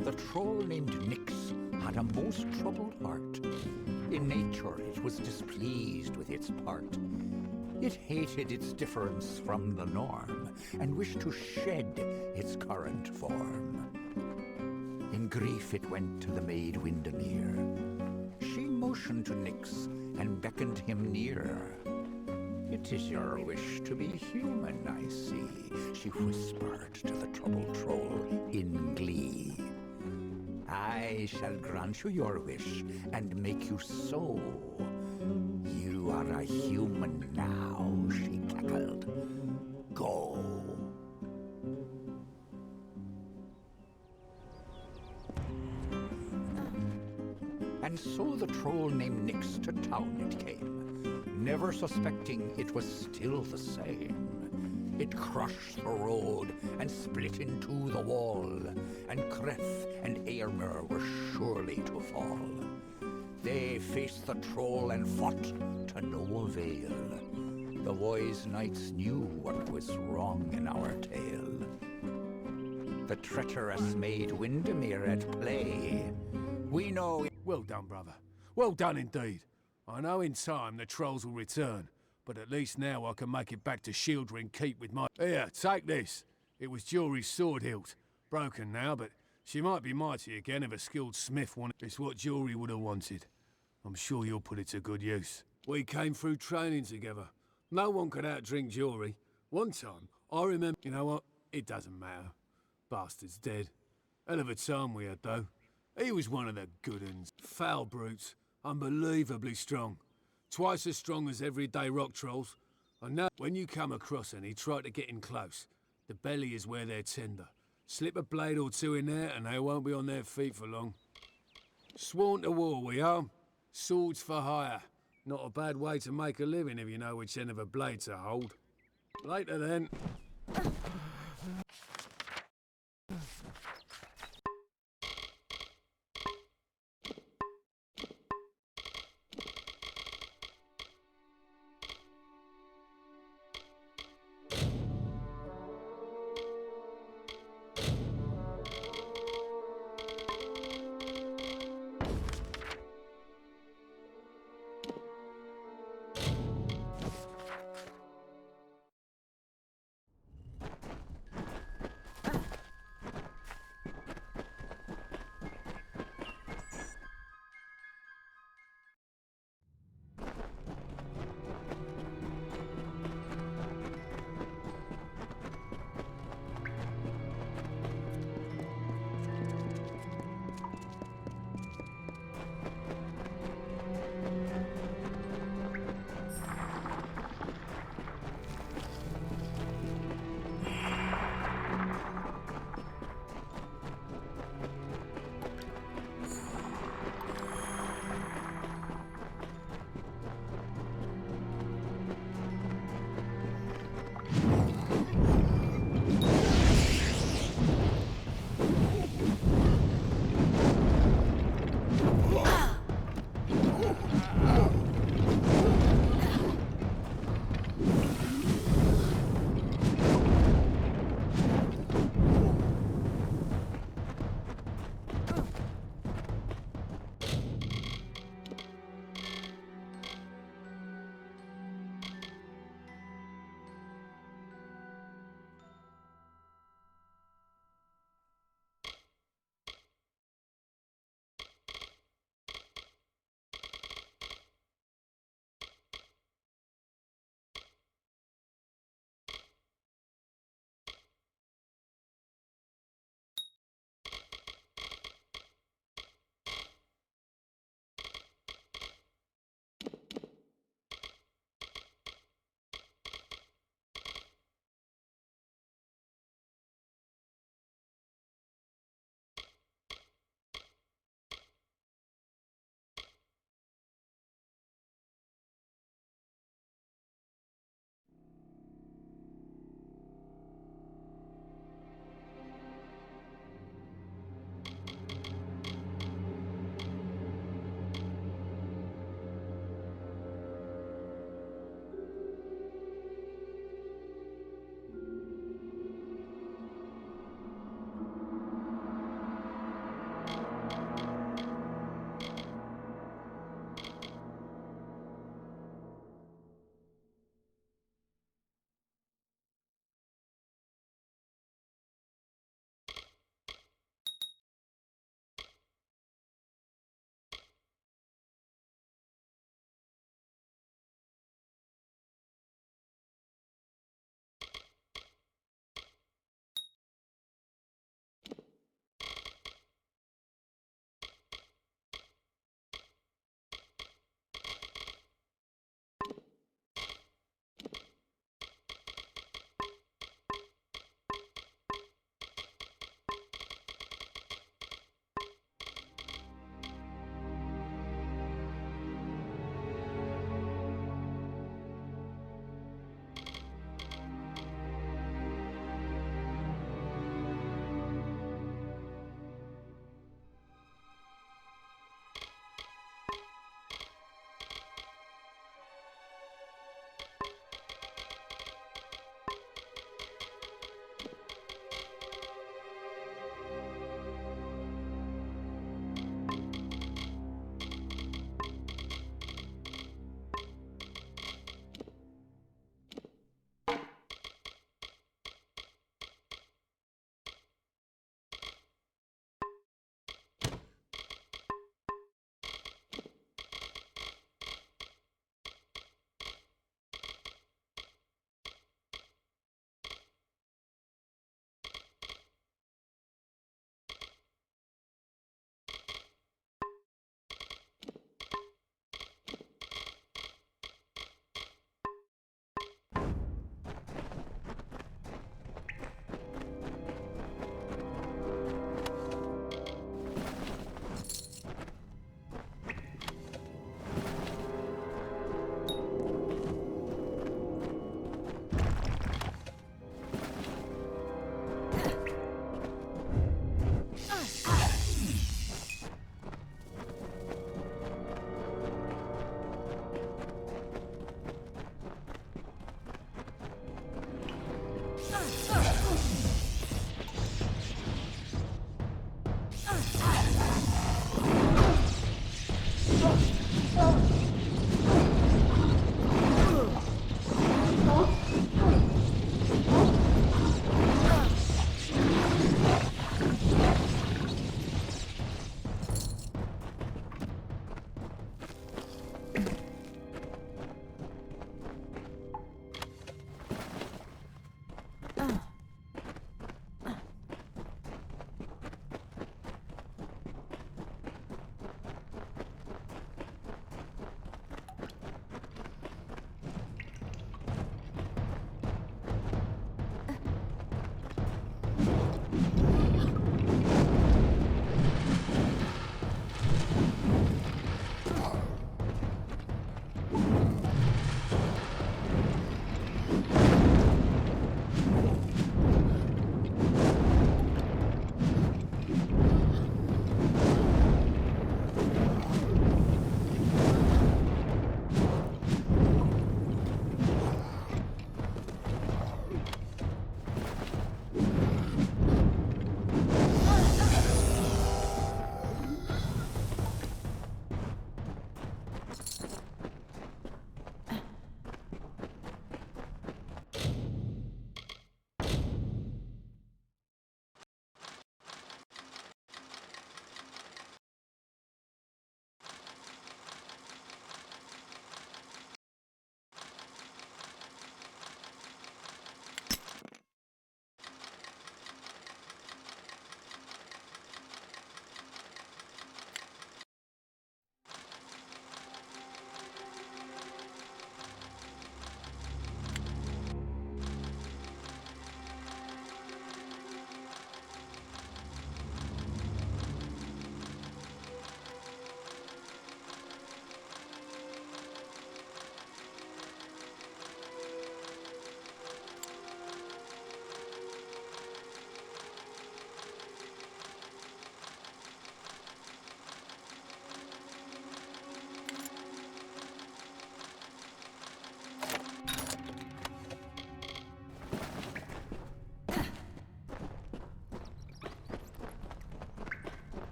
The troll named Nyx had a most troubled heart. In nature it was displeased with its part. It hated its difference from the norm, and wished to shed its current form. In grief it went to the maid Windermere. She motioned to Nyx and beckoned him near. "It is your wish to be human, I see," she whispered to the troubled troll in glee. "I shall grant you your wish and make you so. You are a human now," she cackled. "Go." And so the troll named Nyx to town it came, never suspecting it was still the same. It crushed the road and split into the wall, and Creth and Aylmer were surely to fall. They faced the troll and fought to no avail. The wise knights knew what was wrong in our tale. The treacherous maid Windermere at play. We know... Well done, brother. Well done indeed. I know in time the trolls will return, but at least now I can make it back to Shieldring Keep with my... Here, take this. It was Jory's sword hilt. Broken now, but she might be mighty again if a skilled smith wanted... It's what Jory would have wanted. I'm sure you'll put it to good use. We came through training together. No one could outdrink Jory. One time, I remember... You know what? It doesn't matter. Bastard's dead. Hell of a time we had, though. He was one of the good uns. Foul brutes. Unbelievably strong. Twice as strong as everyday rock trolls. I know when you come across any, try to get in close. The belly is where they're tender. Slip a blade or two in there and they won't be on their feet for long. Sworn to war, we are. Swords for hire. Not a bad way to make a living if you know which end of a blade to hold. Later then.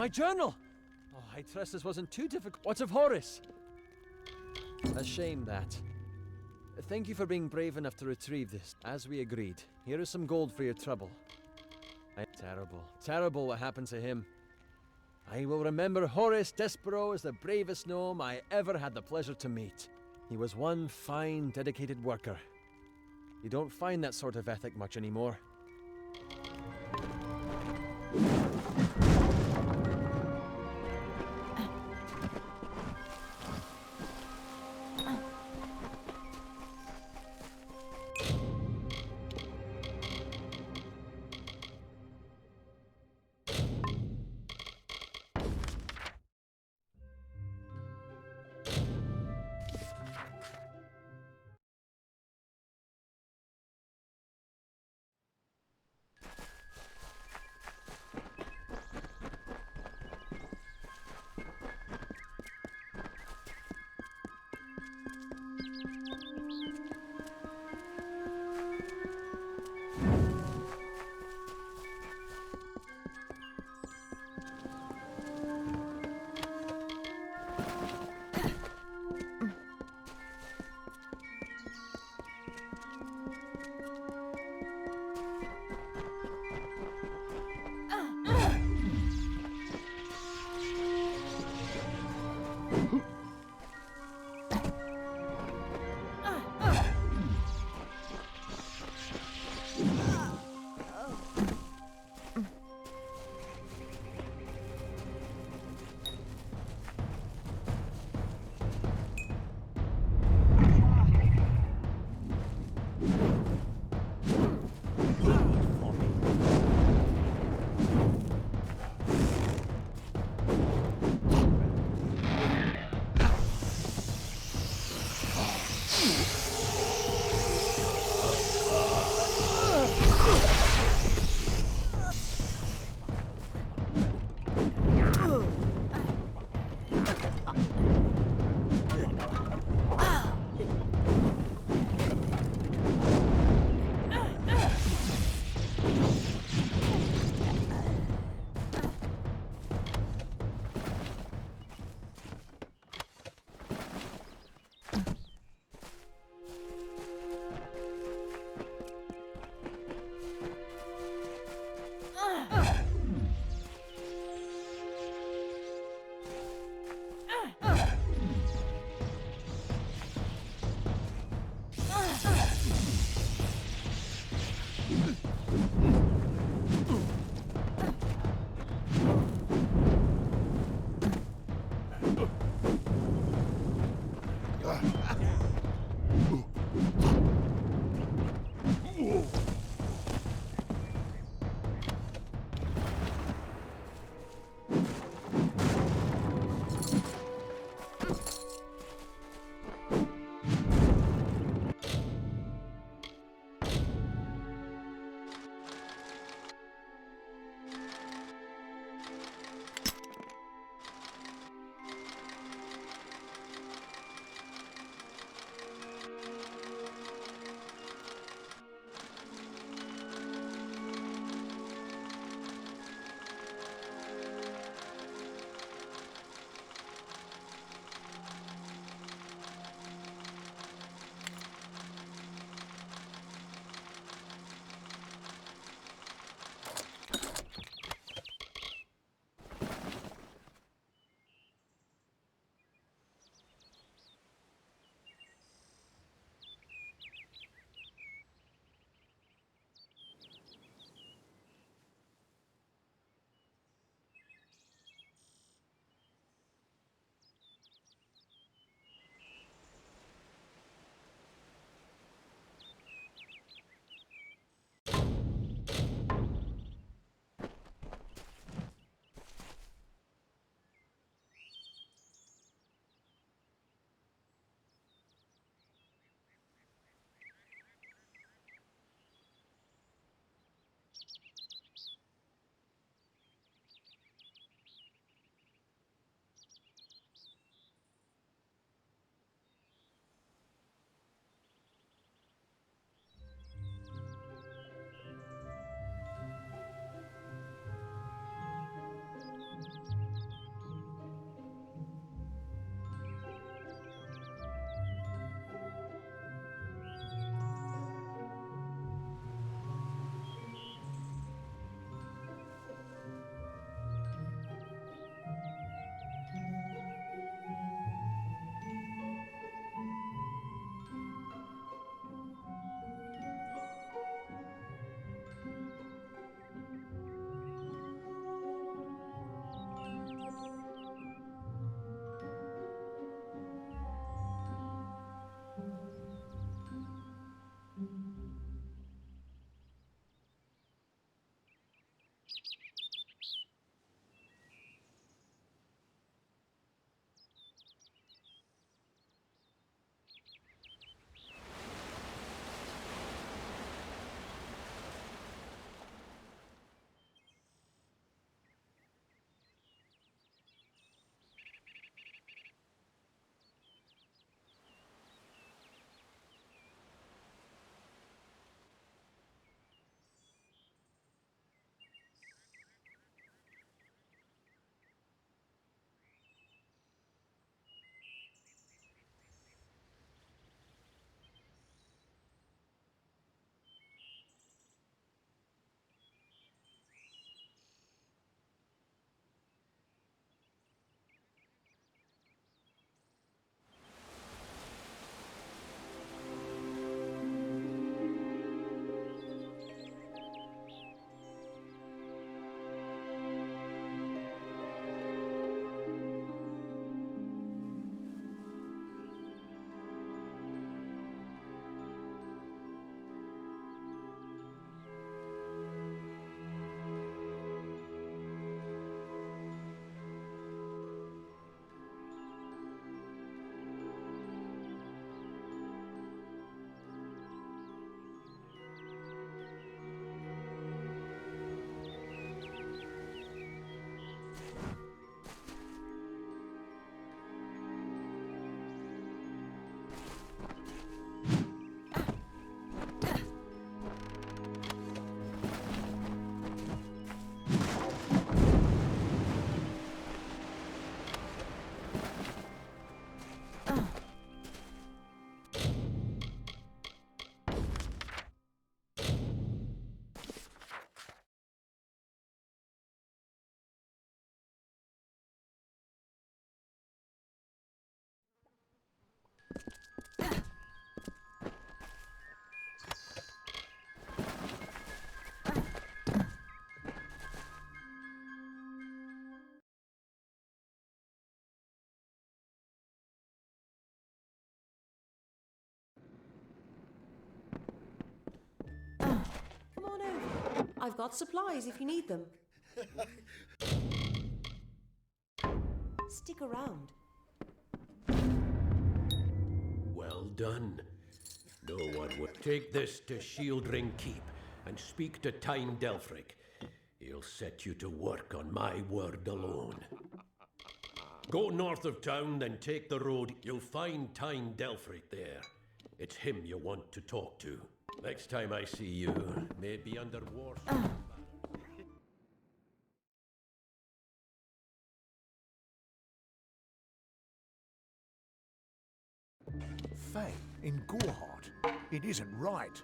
My journal! Oh, I trust this wasn't too difficult. What of Horace? A shame that. Thank you for being brave enough to retrieve this. As we agreed, here is some gold for your trouble. Terrible, terrible what happened to him. I will remember Horace Despero as the bravest gnome I ever had the pleasure to meet. He was one fine, dedicated worker. You don't find that sort of ethic much anymore. I've got supplies if you need them. Stick around. Well done. No one will take this to Shieldring Keep and speak to Tyne Delfric. He'll set you to work on my word alone. Go north of town, then take the road. You'll find Tyne Delfric there. It's him you want to talk to. Next time I see you, maybe under war. Faye, in Gorehart. It isn't right.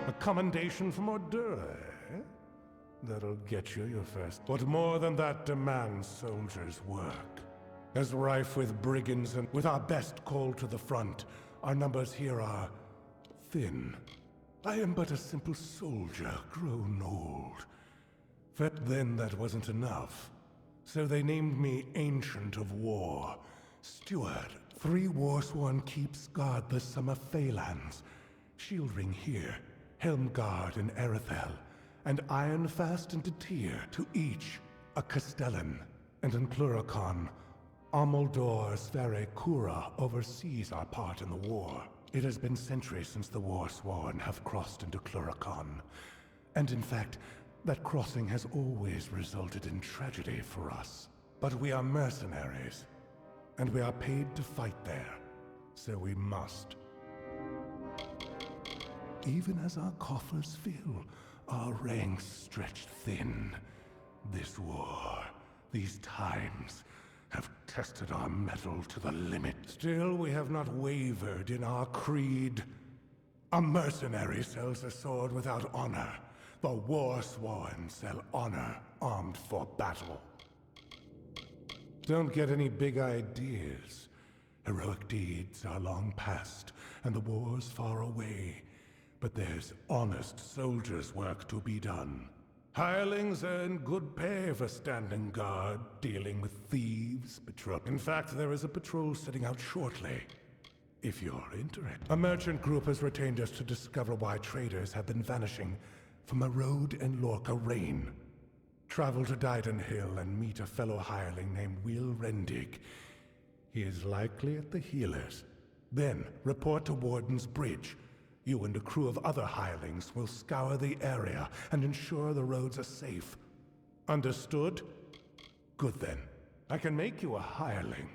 A commendation from Ordure, eh? That'll get you your first. What more than that demands soldiers' work? As rife with brigands and with our best called to the front, our numbers here are thin. I am but a simple soldier, grown old. But then that wasn't enough. So they named me Ancient of War, Steward. 3 war-sworn keeps guard the summer Feylands. Shieldring here, Helmgard and Erethel, and Ironfast and Detir, to each a Castellan. And in Cluracon, Amalur Rereckoning oversees our part in the war. It has been centuries since the war-sworn have crossed into Cluracon. And in fact, that crossing has always resulted in tragedy for us. But we are mercenaries, and we are paid to fight there, so we must. Even as our coffers fill, our ranks stretch thin. This war, these times, have tested our mettle to the limit. Still, we have not wavered in our creed. A mercenary sells a sword without honor. The war-sworn sell honor armed for battle. Don't get any big ideas. Heroic deeds are long past, and the war's far away. But there's honest soldiers' work to be done. Hirelings earn good pay for standing guard, dealing with thieves, patrol. In fact, there is a patrol setting out shortly, if you're interested. A merchant group has retained us to discover why traders have been vanishing from a road in Lorca Rain. Travel to Dyden Hill and meet a fellow hireling named Will Rendig. He is likely at the healers. Then report to Warden's Bridge. You and a crew of other hirelings will scour the area and ensure the roads are safe. Understood? Good then. I can make you a hireling.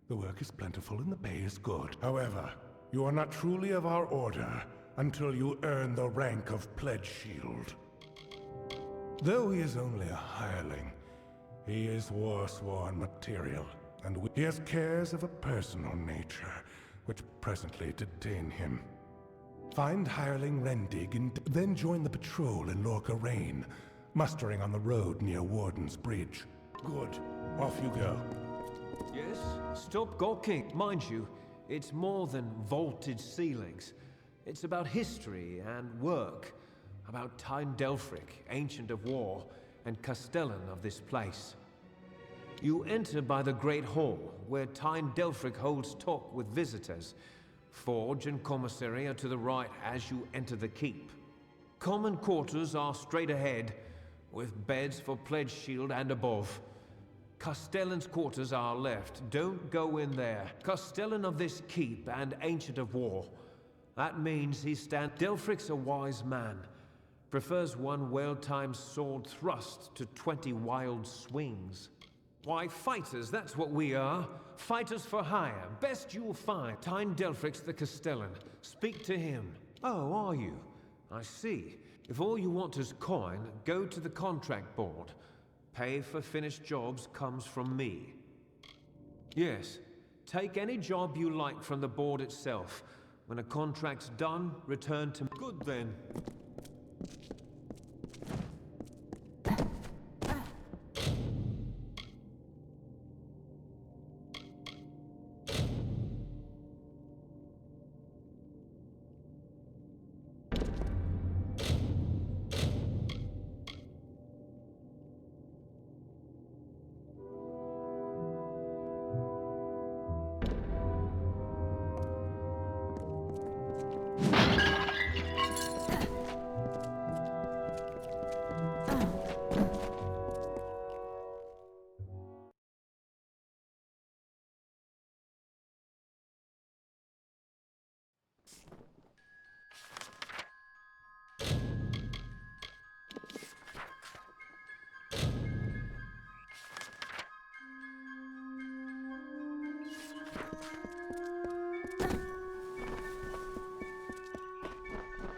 The work is plentiful and the pay is good. However, you are not truly of our order until you earn the rank of Pledge Shield. Though he is only a hireling, he is war-sworn material, and he has cares of a personal nature, which presently detain him. Find hireling Rendig and then join the patrol in Lorca Rain, mustering on the road near Warden's Bridge. Good. Off you go. Yes? Stop gawking. Mind you, it's more than vaulted ceilings. It's about history and work. About Tyne Delfric, Ancient of War, and Castellan of this place. You enter by the Great Hall, where Tyne Delfric holds talk with visitors. Forge and commissary are to the right as you enter the keep. Common quarters are straight ahead, with beds for Pledge Shield and above. Castellan's quarters are left. Don't go in there. Castellan of this keep and ancient of war. That means he stands. Delphric's a wise man. Prefers one well-timed sword thrust to 20 wild swings. Why, fighters, that's what we are. Fighters for hire. Best you'll find. Tyne Delphric's the Castellan. Speak to him. Oh, are you? I see. If all you want is coin, go to the contract board. Pay for finished jobs comes from me. Yes, take any job you like from the board itself. When a contract's done, return to me. Good then.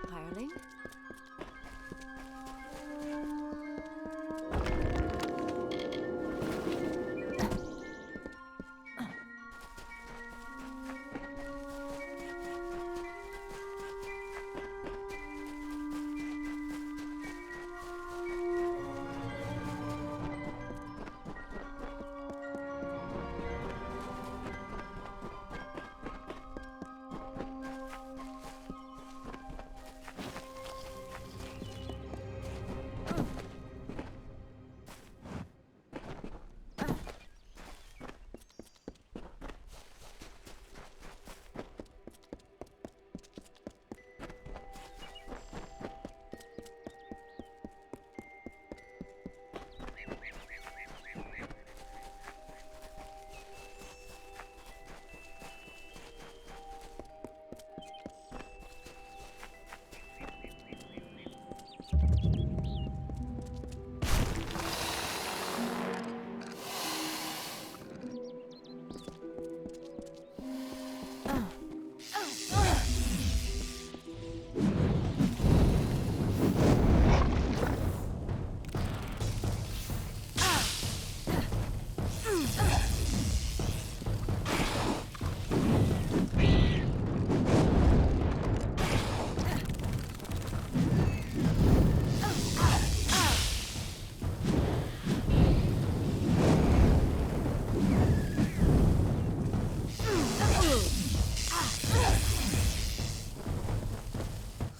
Hireling?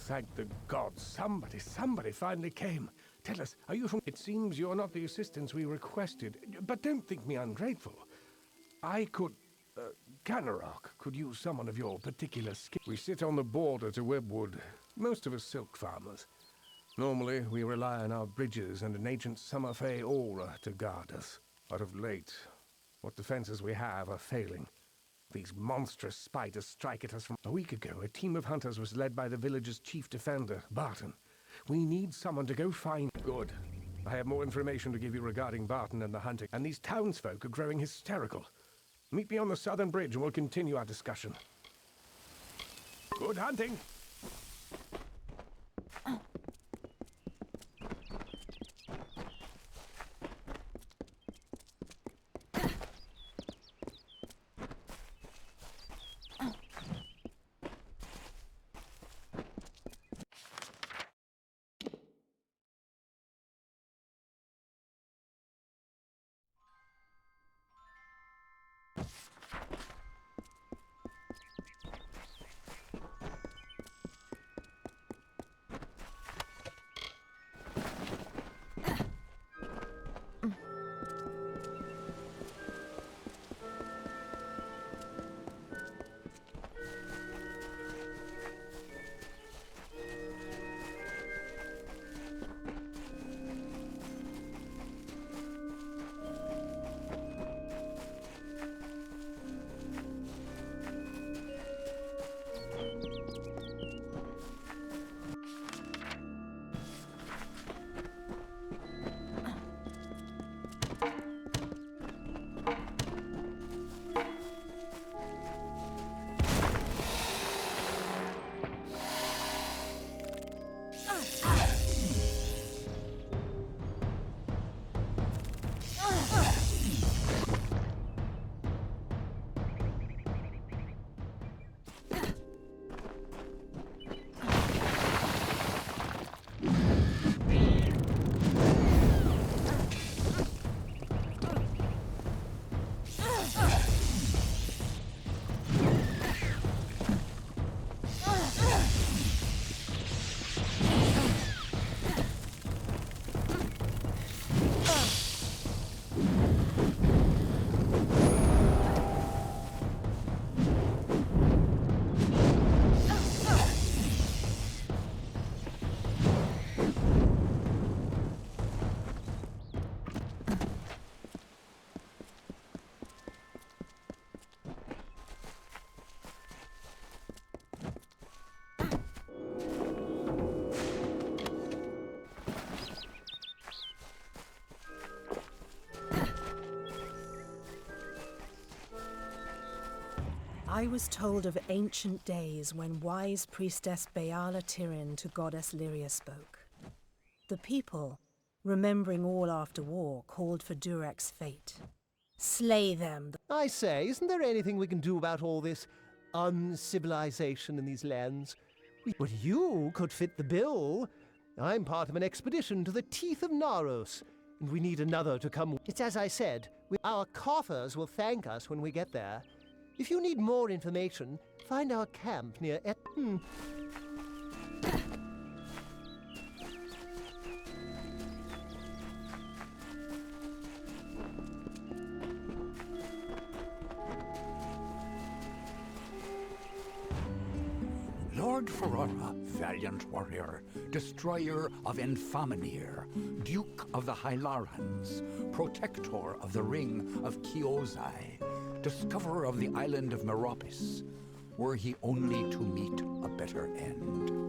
Thank the gods. Somebody finally came. Tell us, are you from... It seems you're not the assistance we requested, but don't think me ungrateful. I could... Ganarok could use someone of your particular skill. We sit on the border to Webwood, most of us silk farmers. Normally, we rely on our bridges and an ancient summer fey aura to guard us. But of late, what defenses we have are failing. These monstrous spiders strike at us from... A week ago, a team of hunters was led by the village's chief defender, Barton. We need someone to go find... Good. I have more information to give you regarding Barton and the hunting, and these townsfolk are growing hysterical. Meet me on the southern bridge and we'll continue our discussion. Good hunting! I was told of ancient days when wise priestess Beala Tirin to goddess Lyria spoke. The people, remembering all after war, called for Durek's fate. Slay them. I say, isn't there anything we can do about all this uncivilization in these lands? But you could fit the bill. I'm part of an expedition to the teeth of Naros, and we need another to come. It's as I said, our coffers will thank us when we get there. If you need more information, find our camp near Lord Ferrara, valiant warrior, destroyer of Enfaminir, Duke of the Hylarans, protector of the Ring of Kiozai, discoverer of the island of Meropis, were he only to meet a better end.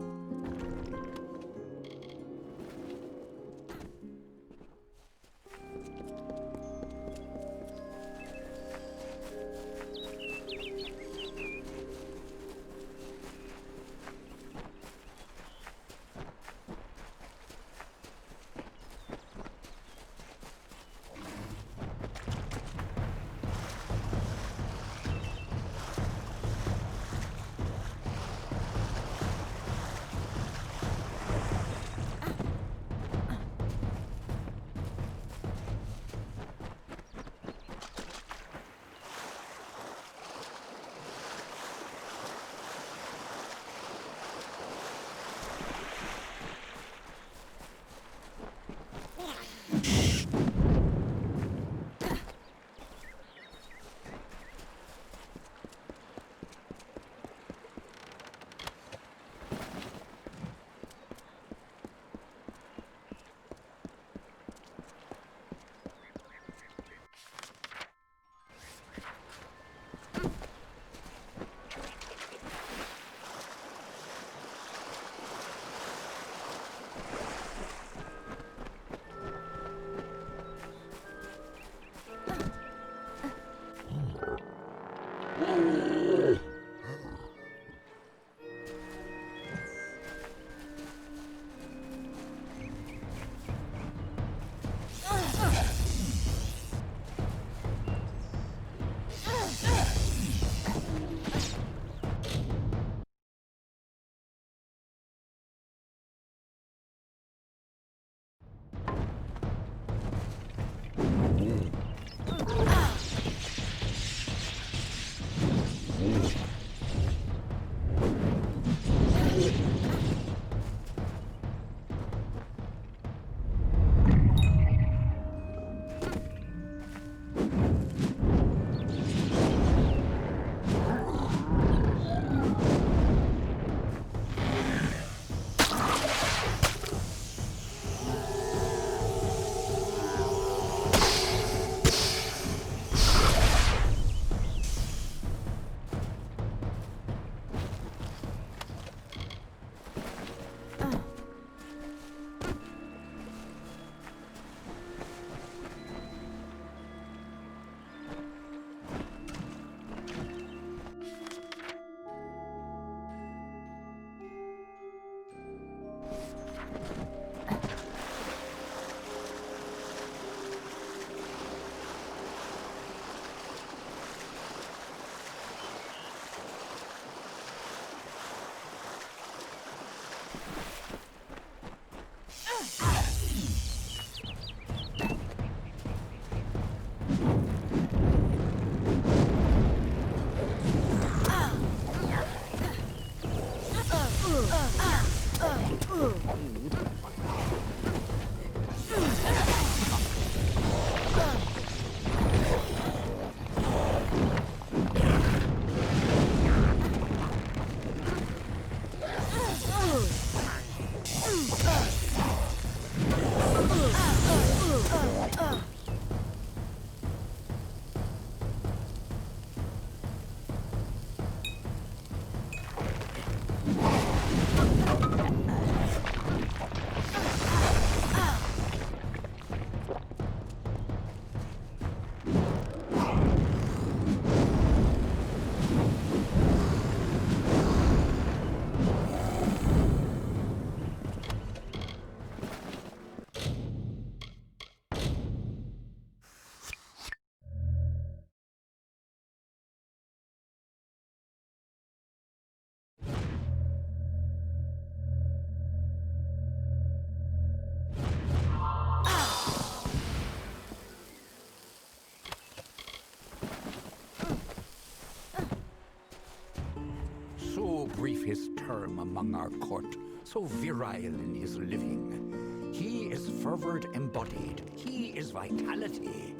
term among our court, so virile in his living. He is fervor embodied. He is vitality.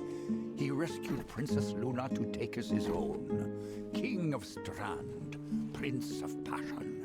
He rescued Princess Luna to take as his own. King of Strand, Prince of Passion.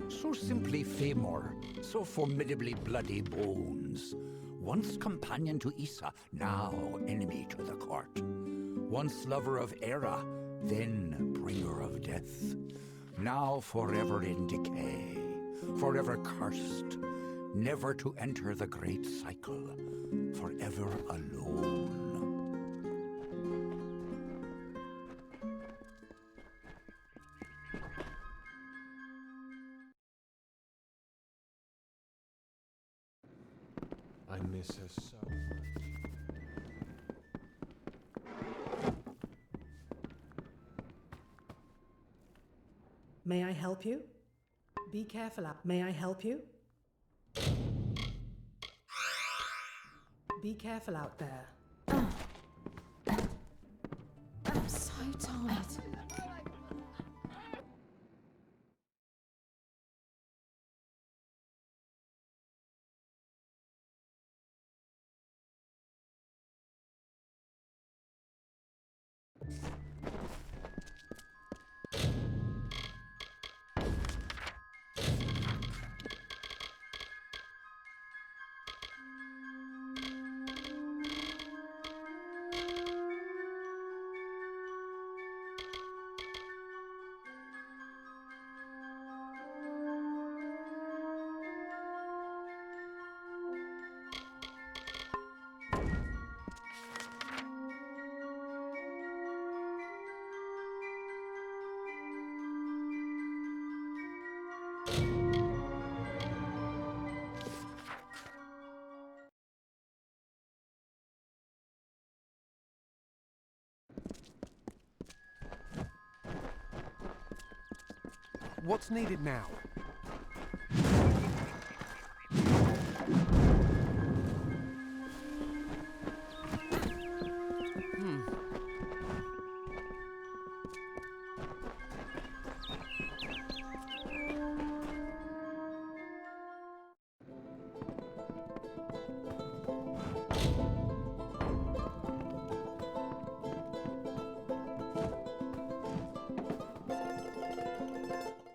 So simply Famor, so formidably bloody Bones. Once companion to Issa, now enemy to the court. Once lover of Era, then bringer of death. Now forever in decay, forever cursed, never to enter the great cycle, forever alone. I miss her so much. May I help you? Be careful up. May I help you? Be careful out there. I'm so tired. What's needed now?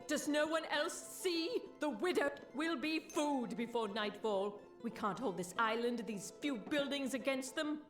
Does no one else see? The widow will be food before nightfall. We can't hold this island, these few buildings against them.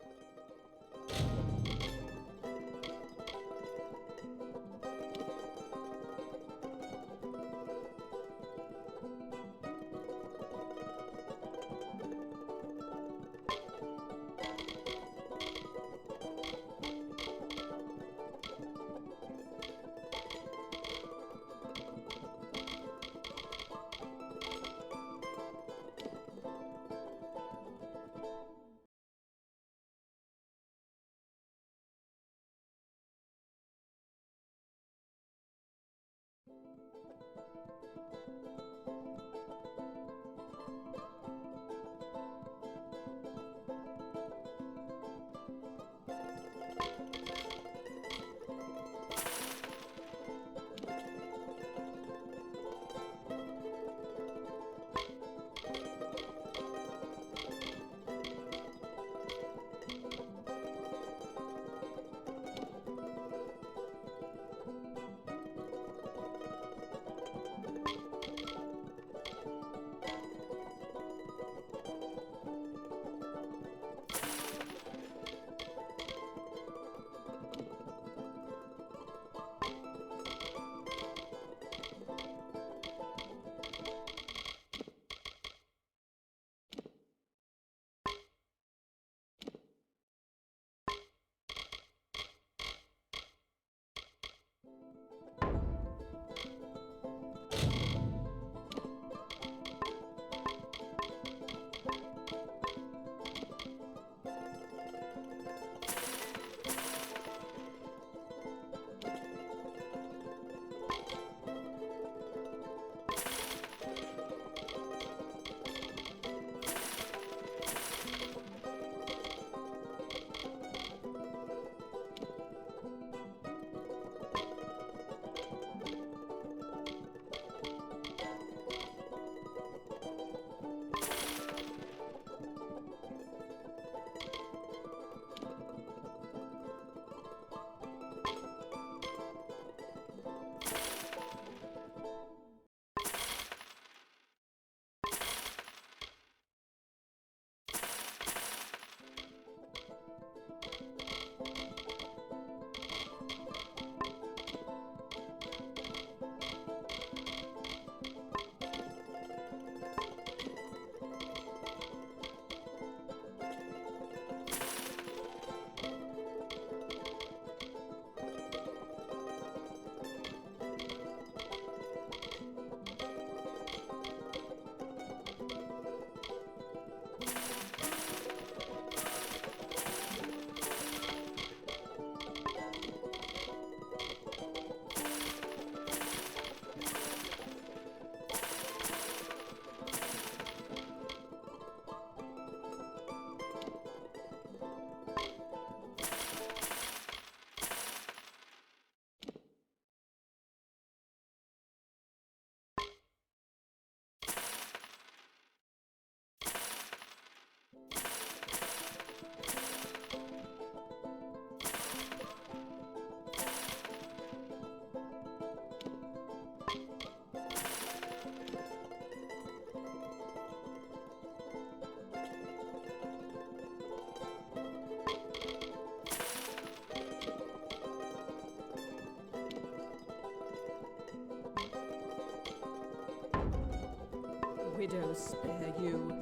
widows spare you.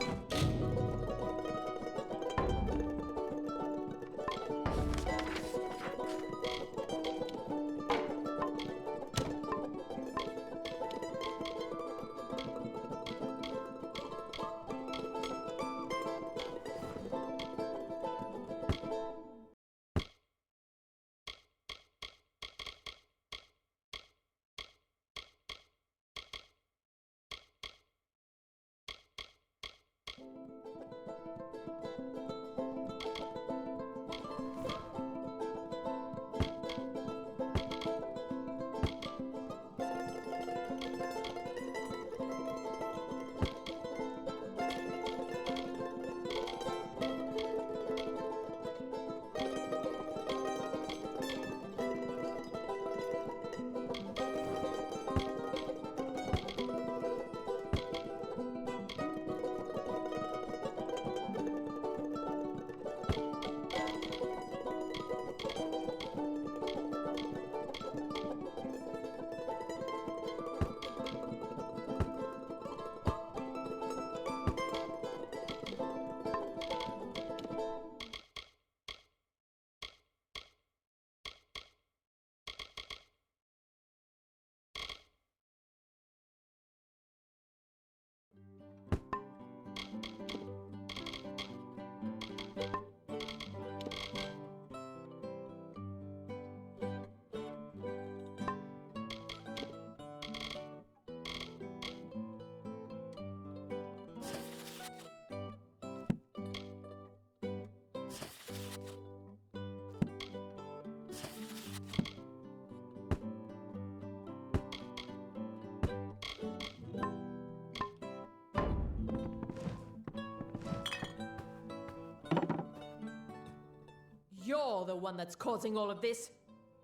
You're the one that's causing all of this.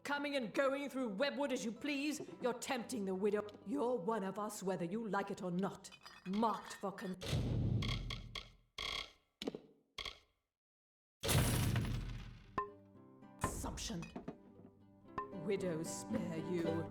Coming and going through Webwood as you please. You're tempting the widow. You're one of us, whether you like it or not. Marked for consumption. Widows spare you.